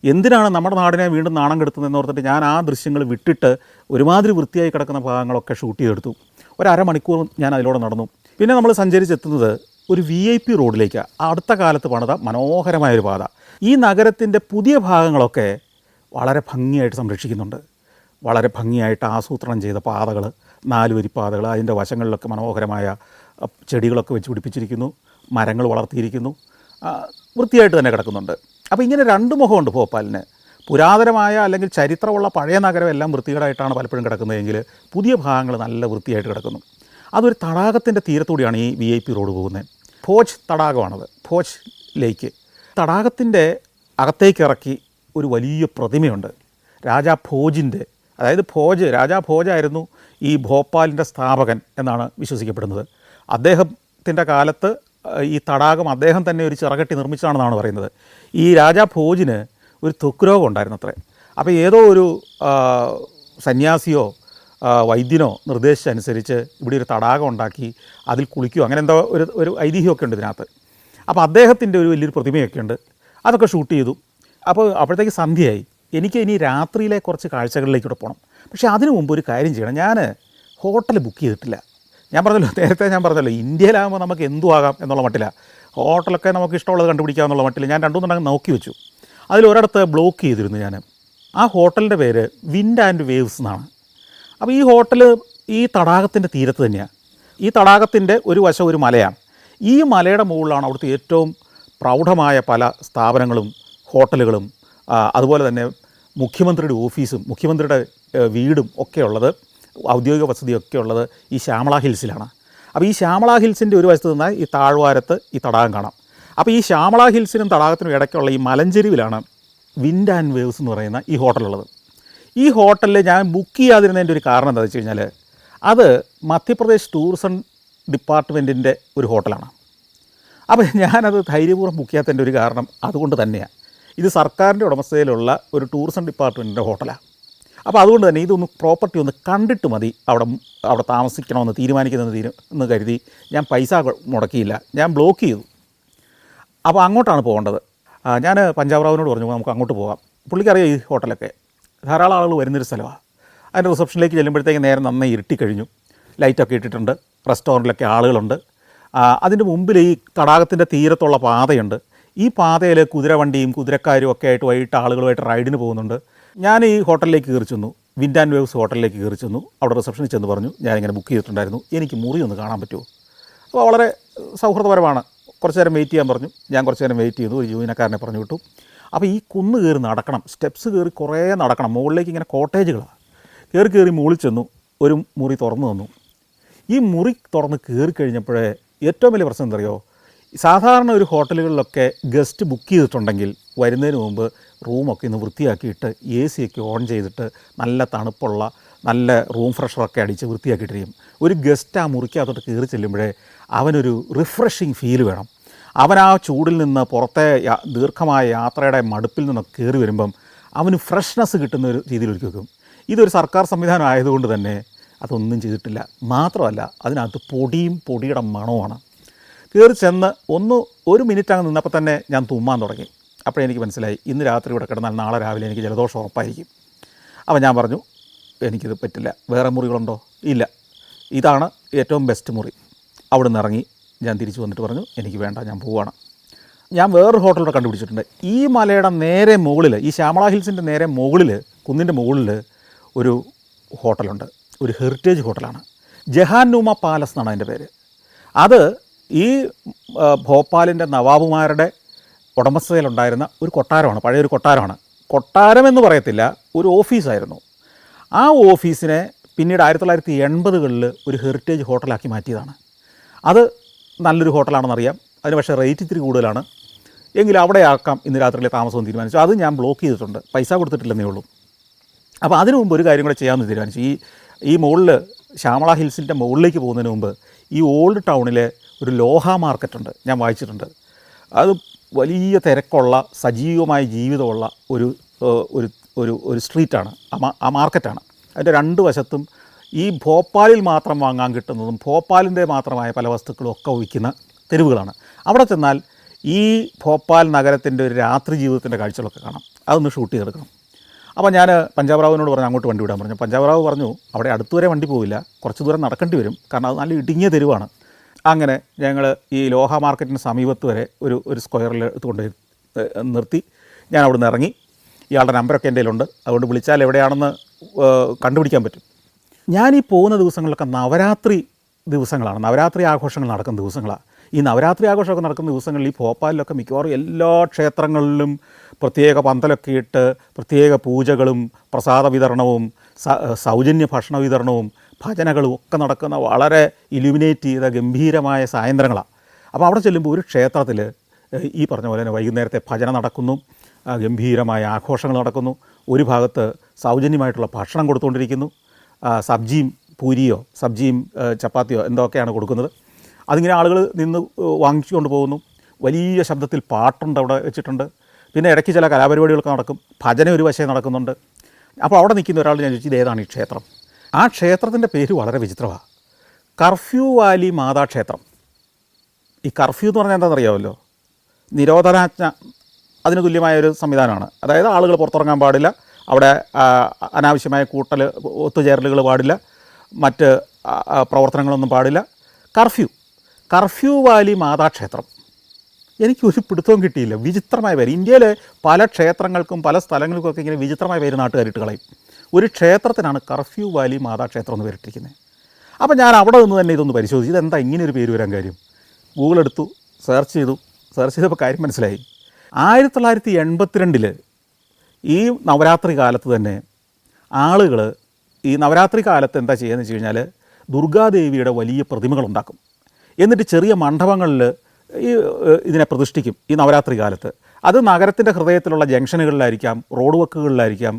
Speaker 1: എന്തിനാണ് നമ്മുടെ നാടിനെ വീണ്ടും നാണം കെടുത്തുന്നതെന്ന് ഓർത്തിട്ട് ഞാൻ ആ ദൃശ്യങ്ങൾ വിട്ടിട്ട് ഒരുമാതിരി വൃത്തിയായി കിടക്കുന്ന ഭാഗങ്ങളൊക്കെ ഷൂട്ട് ചെയ്തെടുത്തു. 1.5 മണിക്കൂർ ഞാൻ അതിലൂടെ നടന്നു. പിന്നെ നമ്മൾ സഞ്ചരിച്ചെത്തുന്നത് ഒരു VIP റോഡിലേക്കാണ്. അടുത്ത കാലത്ത് പണിത മനോഹരമായൊരു പാത. ഈ നഗരത്തിൻ്റെ പുതിയ ഭാഗങ്ങളൊക്കെ വളരെ ഭംഗിയായിട്ട് സംരക്ഷിക്കുന്നുണ്ട്. വളരെ ഭംഗിയായിട്ട് ആസൂത്രണം ചെയ്ത പാതകൾ, 4 വരിപ്പാതകൾ, അതിൻ്റെ വശങ്ങളിലൊക്കെ മനോഹരമായ ചെടികളൊക്കെ വെച്ച് പിടിപ്പിച്ചിരിക്കുന്നു, മരങ്ങൾ വളർത്തിയിരിക്കുന്നു, വൃത്തിയായിട്ട് തന്നെ കിടക്കുന്നുണ്ട്. അപ്പോൾ ഇങ്ങനെ 2 മുഖമുണ്ട് ഭോപ്പാലിന്. പുരാതനമായ അല്ലെങ്കിൽ ചരിത്രമുള്ള പഴയ നഗരം എല്ലാം വൃത്തികേടായിട്ടാണ് പലപ്പോഴും കിടക്കുന്നതെങ്കിൽ പുതിയ ഭാഗങ്ങൾ നല്ല വൃത്തിയായിട്ട് കിടക്കുന്നു. അതൊരു തടാകത്തിൻ്റെ തീരത്തൂടെയാണ് ഈ VIP റോഡ് പോകുന്നത്. ഭോജ് തടാകമാണത്, ഭോജ് ലേക്ക്. തടാകത്തിൻ്റെ അകത്തേക്ക് ഇറക്കി ഒരു വലിയ പ്രതിമയുണ്ട് രാജാ ഭോജിൻ്റെ. അതായത് രാജാ ഭോജായിരുന്നു ഈ ഭോപ്പാലിൻ്റെ സ്ഥാപകൻ എന്നാണ് വിശ്വസിക്കപ്പെടുന്നത്. അദ്ദേഹത്തിൻ്റെ കാലത്ത് ഈ തടാകം അദ്ദേഹം തന്നെ ഒരു ചിറകെട്ടി നിർമ്മിച്ചതാണെന്നാണ് പറയുന്നത്. ഈ രാജാ ഭോജിന് ഒരു ത്വക്ക് രോഗം ഉണ്ടായിരുന്നു അത്രേ. അപ്പോൾ ഏതോ ഒരു സന്യാസിയോ വൈദ്യനോ നിർദ്ദേശിച്ചനുസരിച്ച് ഇവിടെ ഒരു തടാകം ഉണ്ടാക്കി അതിൽ കുളിക്കുകയോ അങ്ങനെ എന്തോ ഒരു ഐതിഹ്യമൊക്കെ ഉണ്ട് ഇതിനകത്ത്. അപ്പോൾ അദ്ദേഹത്തിൻ്റെ ഒരു വലിയൊരു പ്രതിമയൊക്കെ ഉണ്ട്. അതൊക്കെ ഷൂട്ട് ചെയ്തു. അപ്പോൾ അപ്പോഴത്തേക്ക് സന്ധ്യയായി. എനിക്ക് ഇനി രാത്രിയിലെ കുറച്ച് കാഴ്ചകളിലേക്കൂടെ പോകണം. പക്ഷേ അതിനു മുമ്പ് ഒരു കാര്യം ചെയ്യണം. ഞാൻ ഹോട്ടൽ ബുക്ക് ചെയ്തിട്ടില്ല. നേരത്തെ ഞാൻ പറഞ്ഞല്ലോ ഇന്ത്യയിലാകുമ്പോൾ നമുക്ക് എന്തും ആകാം എന്നുള്ള മട്ടില്ല. ഹോട്ടലൊക്കെ നമുക്ക് ഇഷ്ടമുള്ളത് കണ്ടുപിടിക്കാമെന്നുള്ള മട്ടിൽ ഞാൻ 2-3 നോക്കി വെച്ചു. അതിലൊരിടത്ത് ബ്ലോക്ക് ചെയ്തിരുന്നു ഞാൻ. ആ ഹോട്ടലിൻ്റെ പേര് വിൻഡ് ആൻഡ് വേവ്സ് എന്നാണ്. അപ്പോൾ ഈ ഹോട്ടൽ ഈ തടാകത്തിൻ്റെ തീരത്ത് തന്നെയാണ്. ഈ തടാകത്തിൻ്റെ ഒരു വശം ഒരു മലയാണ്. ഈ മലയുടെ മുകളിലാണ് അവിടുത്തെ ഏറ്റവും പ്രൗഢമായ പല സ്ഥാപനങ്ങളും ഹോട്ടലുകളും അതുപോലെ തന്നെ മുഖ്യമന്ത്രിയുടെ ഓഫീസും മുഖ്യമന്ത്രിയുടെ വീടും ഒക്കെ ഉള്ളത്, ഔദ്യോഗിക വസതിയൊക്കെ ഉള്ളത് ഈ ശ്യാമള ഹിൽസിലാണ്. അപ്പോൾ ഈ ശ്യാമള ഹിൽസിൻ്റെ ഒരു വശത്ത് നിന്നാൽ ഈ താഴ്വാരത്ത് ഈ തടാകം കാണാം. അപ്പോൾ ഈ ശ്യാമള ഹിൽസിനും തടാകത്തിനും ഇടയ്ക്കുള്ള ഈ മലഞ്ചെരിവിലാണ് വിൻഡ് ആൻഡ് വേവ്സ് എന്ന് പറയുന്ന ഈ ഹോട്ടലുള്ളത്. ഈ ഹോട്ടലിൽ ഞാൻ ബുക്ക് ചെയ്യാതിരുന്നതിൻ്റെ ഒരു കാരണം എന്താണെന്ന് വെച്ച് കഴിഞ്ഞാൽ അത് മധ്യപ്രദേശ് ടൂറിസം ഡിപ്പാർട്ട്മെൻറ്റിൻ്റെ ഒരു ഹോട്ടലാണ്. അപ്പോൾ ഞാനത് ധൈര്യപൂർവ്വം ബുക്ക് ചെയ്യാത്തതിൻ്റെ ഒരു കാരണം അതുകൊണ്ട് തന്നെയാണ്. ഇത് സർക്കാരിൻ്റെ ഉടമസ്ഥതയിലുള്ള ഒരു ടൂറിസം ഡിപ്പാർട്ട്മെൻറ്റിൻ്റെ ഹോട്ടലാണ്. അപ്പോൾ അതുകൊണ്ട് തന്നെ ഇതൊന്ന് പ്രോപ്പർട്ടി ഒന്ന് കണ്ടിട്ട് മതി അവിടെ താമസിക്കണമെന്ന് തീരുമാനിക്കുന്നതെന്ന് കരുതി ഞാൻ പൈസ മുടക്കിയില്ല, ഞാൻ ബ്ലോക്ക് ചെയ്തു. അപ്പോൾ അങ്ങോട്ടാണ് പോകേണ്ടത്. ഞാൻ പഞ്ചാബ് റാവുവിനോട് പറഞ്ഞു നമുക്ക് അങ്ങോട്ട് പോകാം. പുള്ളിക്കറിയാം ഈ ഹോട്ടലൊക്കെ ധാരാളം ആളുകൾ വരുന്നൊരു സ്ഥലമാണ്. അതിൻ്റെ റിസപ്ഷനിലേക്ക് ചെല്ലുമ്പോഴത്തേക്ക് നേരെ നന്നായി ഇരുട്ടിക്കഴിഞ്ഞു, ലൈറ്റൊക്കെ ഇട്ടിട്ടുണ്ട്, റെസ്റ്റോറൻറ്റിലൊക്കെ ആളുകളുണ്ട്. അതിൻ്റെ മുമ്പിൽ ഈ തടാകത്തിൻ്റെ തീരത്തുള്ള പാതയുണ്ട്. ഈ പാതയിൽ കുതിരവണ്ടിയും കുതിരക്കാരും ഒക്കെ ആയിട്ട് വൈകിട്ട് ആളുകളുമായിട്ട് റൈഡിന് പോകുന്നുണ്ട്. ഞാൻ ഈ ഹോട്ടലിലേക്ക് കയറി ചെന്നു, വിൻഡ് ആൻഡ് വേവ്സ് ഹോട്ടലിലേക്ക് കയറി ചെന്നു. അവിടെ റിസപ്ഷനിൽ ചെന്ന് പറഞ്ഞു ഞാനിങ്ങനെ ബുക്ക് ചെയ്തിട്ടുണ്ടായിരുന്നു, എനിക്ക് മുറി ഒന്ന് കാണാൻ പറ്റുമോ? അപ്പോൾ വളരെ സൗഹൃദപരമാണ്. കുറച്ച് നേരം വെയിറ്റ് ചെയ്യാൻ പറഞ്ഞു. ഞാൻ കുറച്ച് നേരം വെയിറ്റ് ചെയ്തു. ഒരു ജീവനക്കാരനെ പറഞ്ഞു വിട്ടു. അപ്പോൾ ഈ കുന്ന് കയറി നടക്കണം, സ്റ്റെപ്സ് കയറി കുറേ നടക്കണം. മുകളിലേക്ക് ഇങ്ങനെ കോട്ടേജുകളാണ്. കയറി മുകളിൽ ചെന്നു. ഒരു മുറി തുറന്നു തന്നു. ഈ മുറി തുറന്ന് കയറി കഴിഞ്ഞപ്പോഴേ ഏറ്റവും വലിയ പ്രശ്നം എന്തറിയോ, സാധാരണ ഒരു ഹോട്ടലുകളിലൊക്കെ ഗസ്റ്റ് ബുക്ക് ചെയ്തിട്ടുണ്ടെങ്കിൽ വരുന്നതിന് മുമ്പ് റൂമൊക്കെ ഇന്ന് വൃത്തിയാക്കിയിട്ട് AC ഒക്കെ ഓൺ ചെയ്തിട്ട് നല്ല തണുപ്പുള്ള നല്ല റൂം ഫ്രഷറൊക്കെ അടിച്ച് വൃത്തിയാക്കിയിട്ടിരിക്കും. ഒരു ഗസ്റ്റ് ആ മുറിക്കകത്തോട്ട് കയറി ചെല്ലുമ്പോഴേ അവനൊരു റിഫ്രഷിങ് ഫീൽ വേണം. അവൻ ആ ചൂടിൽ നിന്ന് പുറത്തെ ദീർഘമായ യാത്രയുടെ മടുപ്പിൽ നിന്നൊക്കെ കയറി വരുമ്പം അവന് ഫ്രഷ്നെസ് കിട്ടുന്ന ഒരു രീതിയിൽ ഒരുക്കി വെക്കും. ഇതൊരു സർക്കാർ സംവിധാനം ആയതുകൊണ്ട് തന്നെ അതൊന്നും ചെയ്തിട്ടില്ല. മാത്രമല്ല അതിനകത്ത് പൊടിയുടെ മണവുമാണ്. കയറി ചെന്ന് ഒരു മിനിറ്റ് അങ്ങ് നിന്നപ്പോൾ തന്നെ ഞാൻ തുമ്മാൻ തുടങ്ങി. അപ്പോഴെനിക്ക് മനസ്സിലായി ഇന്ന് രാത്രി ഇവിടെ കിടന്നാൽ നാളെ രാവിലെ എനിക്ക് ജലദോഷം ഉറപ്പായിരിക്കും. അപ്പോൾ ഞാൻ പറഞ്ഞു എനിക്കിത് പറ്റില്ല, വേറെ മുറികളുണ്ടോ? ഇല്ല, ഇതാണ് ഏറ്റവും ബെസ്റ്റ് മുറി. അവിടെ നിന്ന് ഇറങ്ങി ഞാൻ തിരിച്ചു വന്നിട്ട് പറഞ്ഞു എനിക്ക് വേണ്ട, ഞാൻ പോവുകയാണ്. ഞാൻ വേറൊരു ഹോട്ടലിലൂടെ കണ്ടുപിടിച്ചിട്ടുണ്ട്. ഈ മലയുടെ നേരെ മുകളിൽ, ഈ ശ്യാമള ഹിൽസിൻ്റെ നേരെ മുകളിൽ, കുന്നിൻ്റെ മുകളിൽ ഒരു ഹോട്ടലുണ്ട്. ഒരു ഹെറിറ്റേജ് ഹോട്ടലാണ്. ജഹാന്നൂമ പാലസ് എന്നാണ് അതിൻ്റെ പേര്. അത് ഈ ഭോപ്പാലിൻ്റെ നവാബുമാരുടെ ഉടമസ്ഥതയിലുണ്ടായിരുന്ന ഒരു കൊട്ടാരമാണ്, പഴയൊരു കൊട്ടാരമാണ്. കൊട്ടാരമെന്ന് പറയത്തില്ല, ഒരു ഓഫീസായിരുന്നു. ആ ഓഫീസിനെ പിന്നീട് 1980കളിൽ ഒരു ഹെറിറ്റേജ് ഹോട്ടലാക്കി മാറ്റിയതാണ്. അത് നല്ലൊരു ഹോട്ടലാണെന്നറിയാം. അതിന് പക്ഷേ റേറ്റ് ഇത്തിരി കൂടുതലാണ്. എങ്കിലും അവിടെ ആക്കാം ഇന്ന് രാത്രിയിലെ താമസമെന്ന് തീരുമാനിച്ചു. അത് ഞാൻ ബ്ലോക്ക് ചെയ്തിട്ടുണ്ട്, പൈസ കൊടുത്തിട്ടില്ലെന്നേ ഉള്ളൂ. അപ്പോൾ അതിനു മുമ്പ് ഒരു കാര്യം കൂടെ ചെയ്യാമെന്ന് തീരുമാനിച്ചു. ഈ മുകളിൽ ശ്യാമള ഹിൽസിൻ്റെ മുകളിലേക്ക് പോകുന്നതിന് മുമ്പ് ഈ ഓൾഡ് ടൗണിലെ ഒരു ലോഹ മാർക്കറ്റുണ്ട്, ഞാൻ വായിച്ചിട്ടുണ്ട്. അത് വലിയ തിരക്കുള്ള സജീവമായ ജീവിതമുള്ള ഒരു ഒരു ഒരു ഒരു സ്ട്രീറ്റാണ്, ആ മാർക്കറ്റാണ്. അതിൻ്റെ രണ്ട് വശത്തും ഈ ഭോപ്പാലിൽ മാത്രം വാങ്ങാൻ കിട്ടുന്നതും ഭോപ്പാലിൻ്റെ മാത്രമായ പല വസ്തുക്കളും ഒക്കെ വിൽക്കുന്ന തെരുവുകളാണ്. അവിടെ ചെന്നാൽ ഈ ഭോപ്പാൽ നഗരത്തിൻ്റെ ഒരു രാത്രി ജീവിതത്തിൻ്റെ കാഴ്ചകളൊക്കെ കാണാം. അതൊന്ന് ഷൂട്ട് ചെയ്തെടുക്കണം. അപ്പോൾ ഞാൻ പഞ്ചാബ് റാവുവിനോട് പറഞ്ഞു അങ്ങോട്ട് വണ്ടി വിടാൻ പറഞ്ഞു. പഞ്ചാബ് റാവു പറഞ്ഞു അവിടെ അടുത്തുവരെ വണ്ടി പോവില്ല, കുറച്ച് ദൂരം നടക്കേണ്ടി വരും, കാരണം അത് നല്ല ഇടുങ്ങിയ തെരുവാണ്. അങ്ങനെ ഞങ്ങൾ ഈ ലോഹ മാർക്കറ്റിന് സമീപത്ത് വരെ ഒരു സ്ക്വയറിൽ കൊണ്ട് നിർത്തി. ഞാൻ അവിടെ നിന്ന് ഇറങ്ങി. ഇയാളുടെ നമ്പറൊക്കെ എൻ്റെ കയ്യിലുണ്ട്, അതുകൊണ്ട് വിളിച്ചാൽ എവിടെയാണെന്ന് കണ്ടുപിടിക്കാൻ പറ്റും. ഞാനീ പോകുന്ന ദിവസങ്ങളിലൊക്കെ നവരാത്രി ദിവസങ്ങളാണ്, നവരാത്രി ആഘോഷങ്ങൾ നടക്കുന്ന ദിവസങ്ങളാണ്. ഈ നവരാത്രി ആഘോഷമൊക്കെ നടക്കുന്ന ദിവസങ്ങളിൽ ഈ ഭോപ്പാലിലൊക്കെ മിക്കവാറും എല്ലാ ക്ഷേത്രങ്ങളിലും പ്രത്യേക പന്തലൊക്കെ ഇട്ട് പ്രത്യേക പൂജകളും പ്രസാദ വിതരണവും സൗജന്യ ഭക്ഷണ വിതരണവും ഭജനകളും ഒക്കെ നടക്കുന്ന വളരെ ഇലുമിനേറ്റ് ചെയ്ത ഗംഭീരമായ സായന്ത്രങ്ങളാണ്. അപ്പോൾ അവിടെ ചെല്ലുമ്പോൾ ഒരു ക്ഷേത്രത്തിൽ ഈ പറഞ്ഞ പോലെ തന്നെ വൈകുന്നേരത്തെ ഭജന നടക്കുന്നു, ഗംഭീരമായ ആഘോഷങ്ങൾ നടക്കുന്നു. ഒരു ഭാഗത്ത് സൗജന്യമായിട്ടുള്ള ഭക്ഷണം കൊടുത്തുകൊണ്ടിരിക്കുന്നു. സബ്ജിയും പൂരിയോ സബ്ജിയും ചപ്പാത്തിയോ എന്തൊക്കെയാണ് കൊടുക്കുന്നത്. അതിങ്ങനെ ആളുകൾ നിന്ന് വാങ്ങിച്ചുകൊണ്ട് പോകുന്നു. വലിയ ശബ്ദത്തിൽ പാട്ടുണ്ട് അവിടെ വെച്ചിട്ടുണ്ട്. പിന്നെ ഇടയ്ക്ക് ചില കലാപരിപാടികളൊക്കെ നടക്കും. ഭജന ഒരു വശം നടക്കുന്നുണ്ട്. അപ്പോൾ അവിടെ നിൽക്കുന്ന ഒരാൾ ഞാൻ ചോദിച്ചു ഇതേതാണ് ഈ ക്ഷേത്രം? ആ ക്ഷേത്രത്തിൻ്റെ പേര് വളരെ വിചിത്രമാണ്, കർഫ്യൂ വാലി മാതാക്ഷേത്രം. ഈ കർഫ്യൂ എന്ന് പറഞ്ഞാൽ എന്താണെന്നറിയാമല്ലോ, നിരോധനാജ്ഞ, അതിന് തുല്യമായൊരു സംവിധാനമാണ്. അതായത് ആളുകൾ പുറത്തിറങ്ങാൻ പാടില്ല, അവിടെ അനാവശ്യമായ ഒത്തുചേരലുകൾ പാടില്ല, മറ്റ് പ്രവർത്തനങ്ങളൊന്നും പാടില്ല. കർഫ്യൂ വാലി മാതാക്ഷേത്രം. എനിക്കൊരു പിടുത്തവും കിട്ടിയില്ല. വിചിത്രമായ പേര്. ഇന്ത്യയിലെ പല ക്ഷേത്രങ്ങൾക്കും പല സ്ഥലങ്ങൾക്കുമൊക്കെ ഇങ്ങനെ വിചിത്രമായ പേര് നാട്ടുകാരിട്ട് കളയും. ഒരു ക്ഷേത്രത്തിനാണ് കർഫ്യൂ വാലി മാതാക്ഷേത്രം എന്ന് പേരിട്ടിരിക്കുന്നത്. അപ്പോൾ ഞാൻ അവിടെ നിന്ന് തന്നെ ഇതൊന്ന് പരിശോധിച്ചു, ഇതെന്താ ഇങ്ങനെ ഒരു പേര് വരാൻ കാര്യം. ഗൂഗിൾ എടുത്തു, സെർച്ച് ചെയ്തപ്പോൾ കാര്യം മനസ്സിലായി. 1982 ഈ നവരാത്രി കാലത്ത് തന്നെ ആളുകൾ ഈ നവരാത്രി കാലത്ത് എന്താ ചെയ്യുകയെന്ന് വെച്ച് കഴിഞ്ഞാൽ ദുർഗാദേവിയുടെ വലിയ പ്രതിമകളുണ്ടാക്കും. എന്നിട്ട് ചെറിയ മണ്ഡപങ്ങളിൽ ഈ ഇതിനെ പ്രതിഷ്ഠിക്കും ഈ നവരാത്രി കാലത്ത്. അത് നഗരത്തിൻ്റെ ഹൃദയത്തിലുള്ള ജംഗ്ഷനുകളിലായിരിക്കാം, റോഡ് വക്കുകളിലായിരിക്കാം,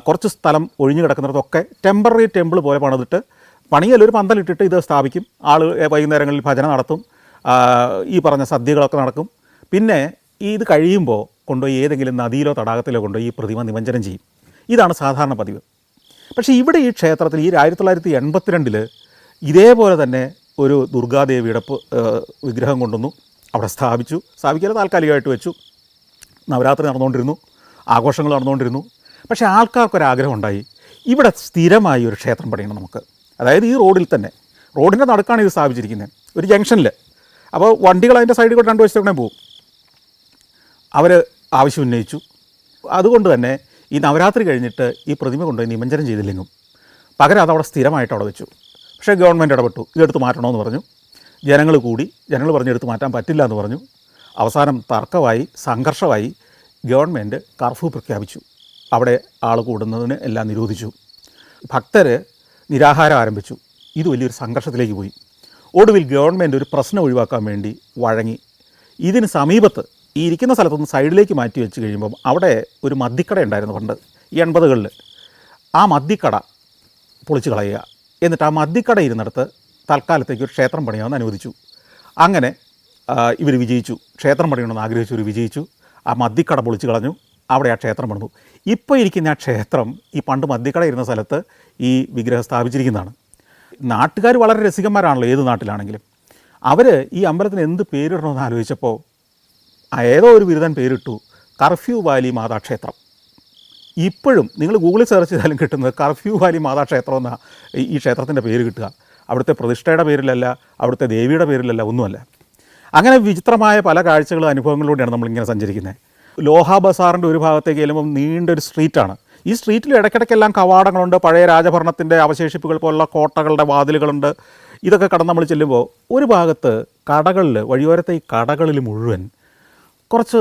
Speaker 1: കുറച്ച് സ്ഥലം ഒഴിഞ്ഞു കിടക്കുന്നിടത്തൊക്കെ ടെമ്പററി ടെമ്പിൾ പോലെ പണിതിട്ട് പണിയല്ലൊരു പന്തലിട്ടിട്ട് ഇത് സ്ഥാപിക്കും. ആൾ വൈകുന്നേരങ്ങളിൽ ഭജന നടത്തും, ഈ പറഞ്ഞ സദ്യകളൊക്കെ നടക്കും. പിന്നെ ഇത് കഴിയുമ്പോൾ കൊണ്ടുപോയി ഏതെങ്കിലും നദിയിലോ തടാകത്തിലോ കൊണ്ടുപോയി ഈ പ്രതിമ നിമജ്ജനം ചെയ്യും. ഇതാണ് സാധാരണ പതിവ്. പക്ഷേ ഇവിടെ ഈ ക്ഷേത്രത്തിൽ ഈ 1982 ഇതേപോലെ തന്നെ ഒരു ദുർഗാദേവിയുടെ വിഗ്രഹം കൊണ്ടുവന്നു, അവിടെ സ്ഥാപിക്കാതെ താൽക്കാലികമായിട്ട് വെച്ചു. നവരാത്രി നടന്നുകൊണ്ടിരുന്നു, ആഘോഷങ്ങൾ നടന്നുകൊണ്ടിരുന്നു. പക്ഷേ ആൾക്കാർക്കൊരാഗ്രഹം ഉണ്ടായി, ഇവിടെ സ്ഥിരമായി ഒരു ക്ഷേത്രം പണിയണം നമുക്ക്. അതായത് ഈ റോഡിൽ തന്നെ, റോഡിൻ്റെ നടുക്കാണ് ഇത് സ്ഥാപിച്ചിരിക്കുന്നത്, ഒരു ജംഗ്ഷനിൽ. അപ്പോൾ വണ്ടികൾ അതിൻ്റെ സൈഡിൽ കൂടെ 2 വശത്തേക്കും പോകും. അവർ ആവശ്യം ഉന്നയിച്ചു. അതുകൊണ്ട് തന്നെ ഈ നവരാത്രി കഴിഞ്ഞിട്ട് ഈ പ്രതിമ കൊണ്ടുപോയി നിമജ്ജനം ചെയ്തില്ലെങ്കിലും പകരം അതവിടെ സ്ഥിരമായിട്ട് അവിടെ വെച്ചു. പക്ഷേ ഗവൺമെൻറ് ഇടപെട്ടു, ഇതെടുത്ത് മാറ്റണമെന്ന് പറഞ്ഞു. ജനങ്ങൾ പറഞ്ഞു എടുത്ത് മാറ്റാൻ പറ്റില്ല എന്ന് പറഞ്ഞു. അവസാനം തർക്കമായി, സംഘർഷമായി. ഗവൺമെൻറ് കർഫ്യൂ പ്രഖ്യാപിച്ചു. അവിടെ ആൾ കൂടുന്നതിന് എല്ലാം നിരോധിച്ചു. ഭക്തർ നിരാഹാരം ആരംഭിച്ചു. ഇത് വലിയൊരു സംഘർഷത്തിലേക്ക് പോയി. ഒടുവിൽ ഗവൺമെൻറ് ഒരു പ്രശ്നം ഒഴിവാക്കാൻ വേണ്ടി വഴങ്ങി. ഇതിന് സമീപത്ത് ഈ ഇരിക്കുന്ന സ്ഥലത്തുനിന്ന് സൈഡിലേക്ക് മാറ്റി വെച്ച് കഴിയുമ്പം അവിടെ ഒരു മദ്യക്കട ഉണ്ടായിരുന്നു പണ്ട്, ഈ 80കളിൽ. ആ മദ്യക്കട പൊളിച്ച് കളയുക, എന്നിട്ട് ആ മദ്യക്കട ഇരുന്നിടത്ത് തൽക്കാലത്തേക്ക് ഒരു ക്ഷേത്രം പണിയാമെന്ന് അനുവദിച്ചു. അങ്ങനെ ഇവർ വിജയിച്ചു. ക്ഷേത്രം പണിയണമെന്ന് ആഗ്രഹിച്ചവർ വിജയിച്ചു. ആ മദ്യക്കട പൊളിച്ച് കളഞ്ഞു, അവിടെ ആ ക്ഷേത്രം പണിതു. ഇപ്പോൾ ഇരിക്കുന്ന ആ ക്ഷേത്രം ഈ പണ്ട് മദ്യക്കട ഇരുന്ന സ്ഥലത്ത് ഈ വിഗ്രഹം സ്ഥാപിച്ചിരിക്കുന്നതാണ്. നാട്ടുകാർ വളരെ രസികന്മാരാണല്ലോ, ഏത് നാട്ടിലാണെങ്കിലും. അവർ ഈ അമ്പലത്തിന് എന്ത് പേരിടണമെന്ന് ആലോചിച്ചപ്പോൾ ഏതോ ഒരു ബിരുദൻ പേരിട്ടു, കർഫ്യൂ വാലി മാതാക്ഷേത്രം. ഇപ്പോഴും നിങ്ങൾ ഗൂഗിളിൽ സെർച്ച് ചെയ്താലും കിട്ടുന്നത് കർഫ്യൂ വാലി മാതാക്ഷേത്രം എന്നാണ് ഈ ക്ഷേത്രത്തിൻ്റെ പേര് കിട്ടുക. അവിടുത്തെ പ്രതിഷ്ഠയുടെ പേരിലല്ല, അവിടുത്തെ ദേവിയുടെ പേരിലല്ല, ഒന്നുമല്ല. അങ്ങനെ വിചിത്രമായ പല കാഴ്ചകളും അനുഭവങ്ങളിലൂടെയാണ് നമ്മളിങ്ങനെ സഞ്ചരിക്കുന്നത്. ലോഹ ബസാറിൻ്റെ ഒരു ഭാഗത്തേക്ക് ചെല്ലുമ്പം നീണ്ടൊരു സ്ട്രീറ്റാണ്. ഈ സ്ട്രീറ്റിൽ ഇടയ്ക്കിടയ്ക്കെല്ലാം കവാടങ്ങളുണ്ട്, പഴയ രാജഭരണത്തിൻ്റെ അവശേഷിപ്പുകൾ പോലുള്ള കോട്ടകളുടെ വാതിലുകളുണ്ട്. ഇതൊക്കെ കടന്ന് നമ്മൾ ചെല്ലുമ്പോൾ ഒരു ഭാഗത്ത് കടകളിൽ, വഴിയോരത്തെ ഈ കടകളിൽ മുഴുവൻ കുറച്ച്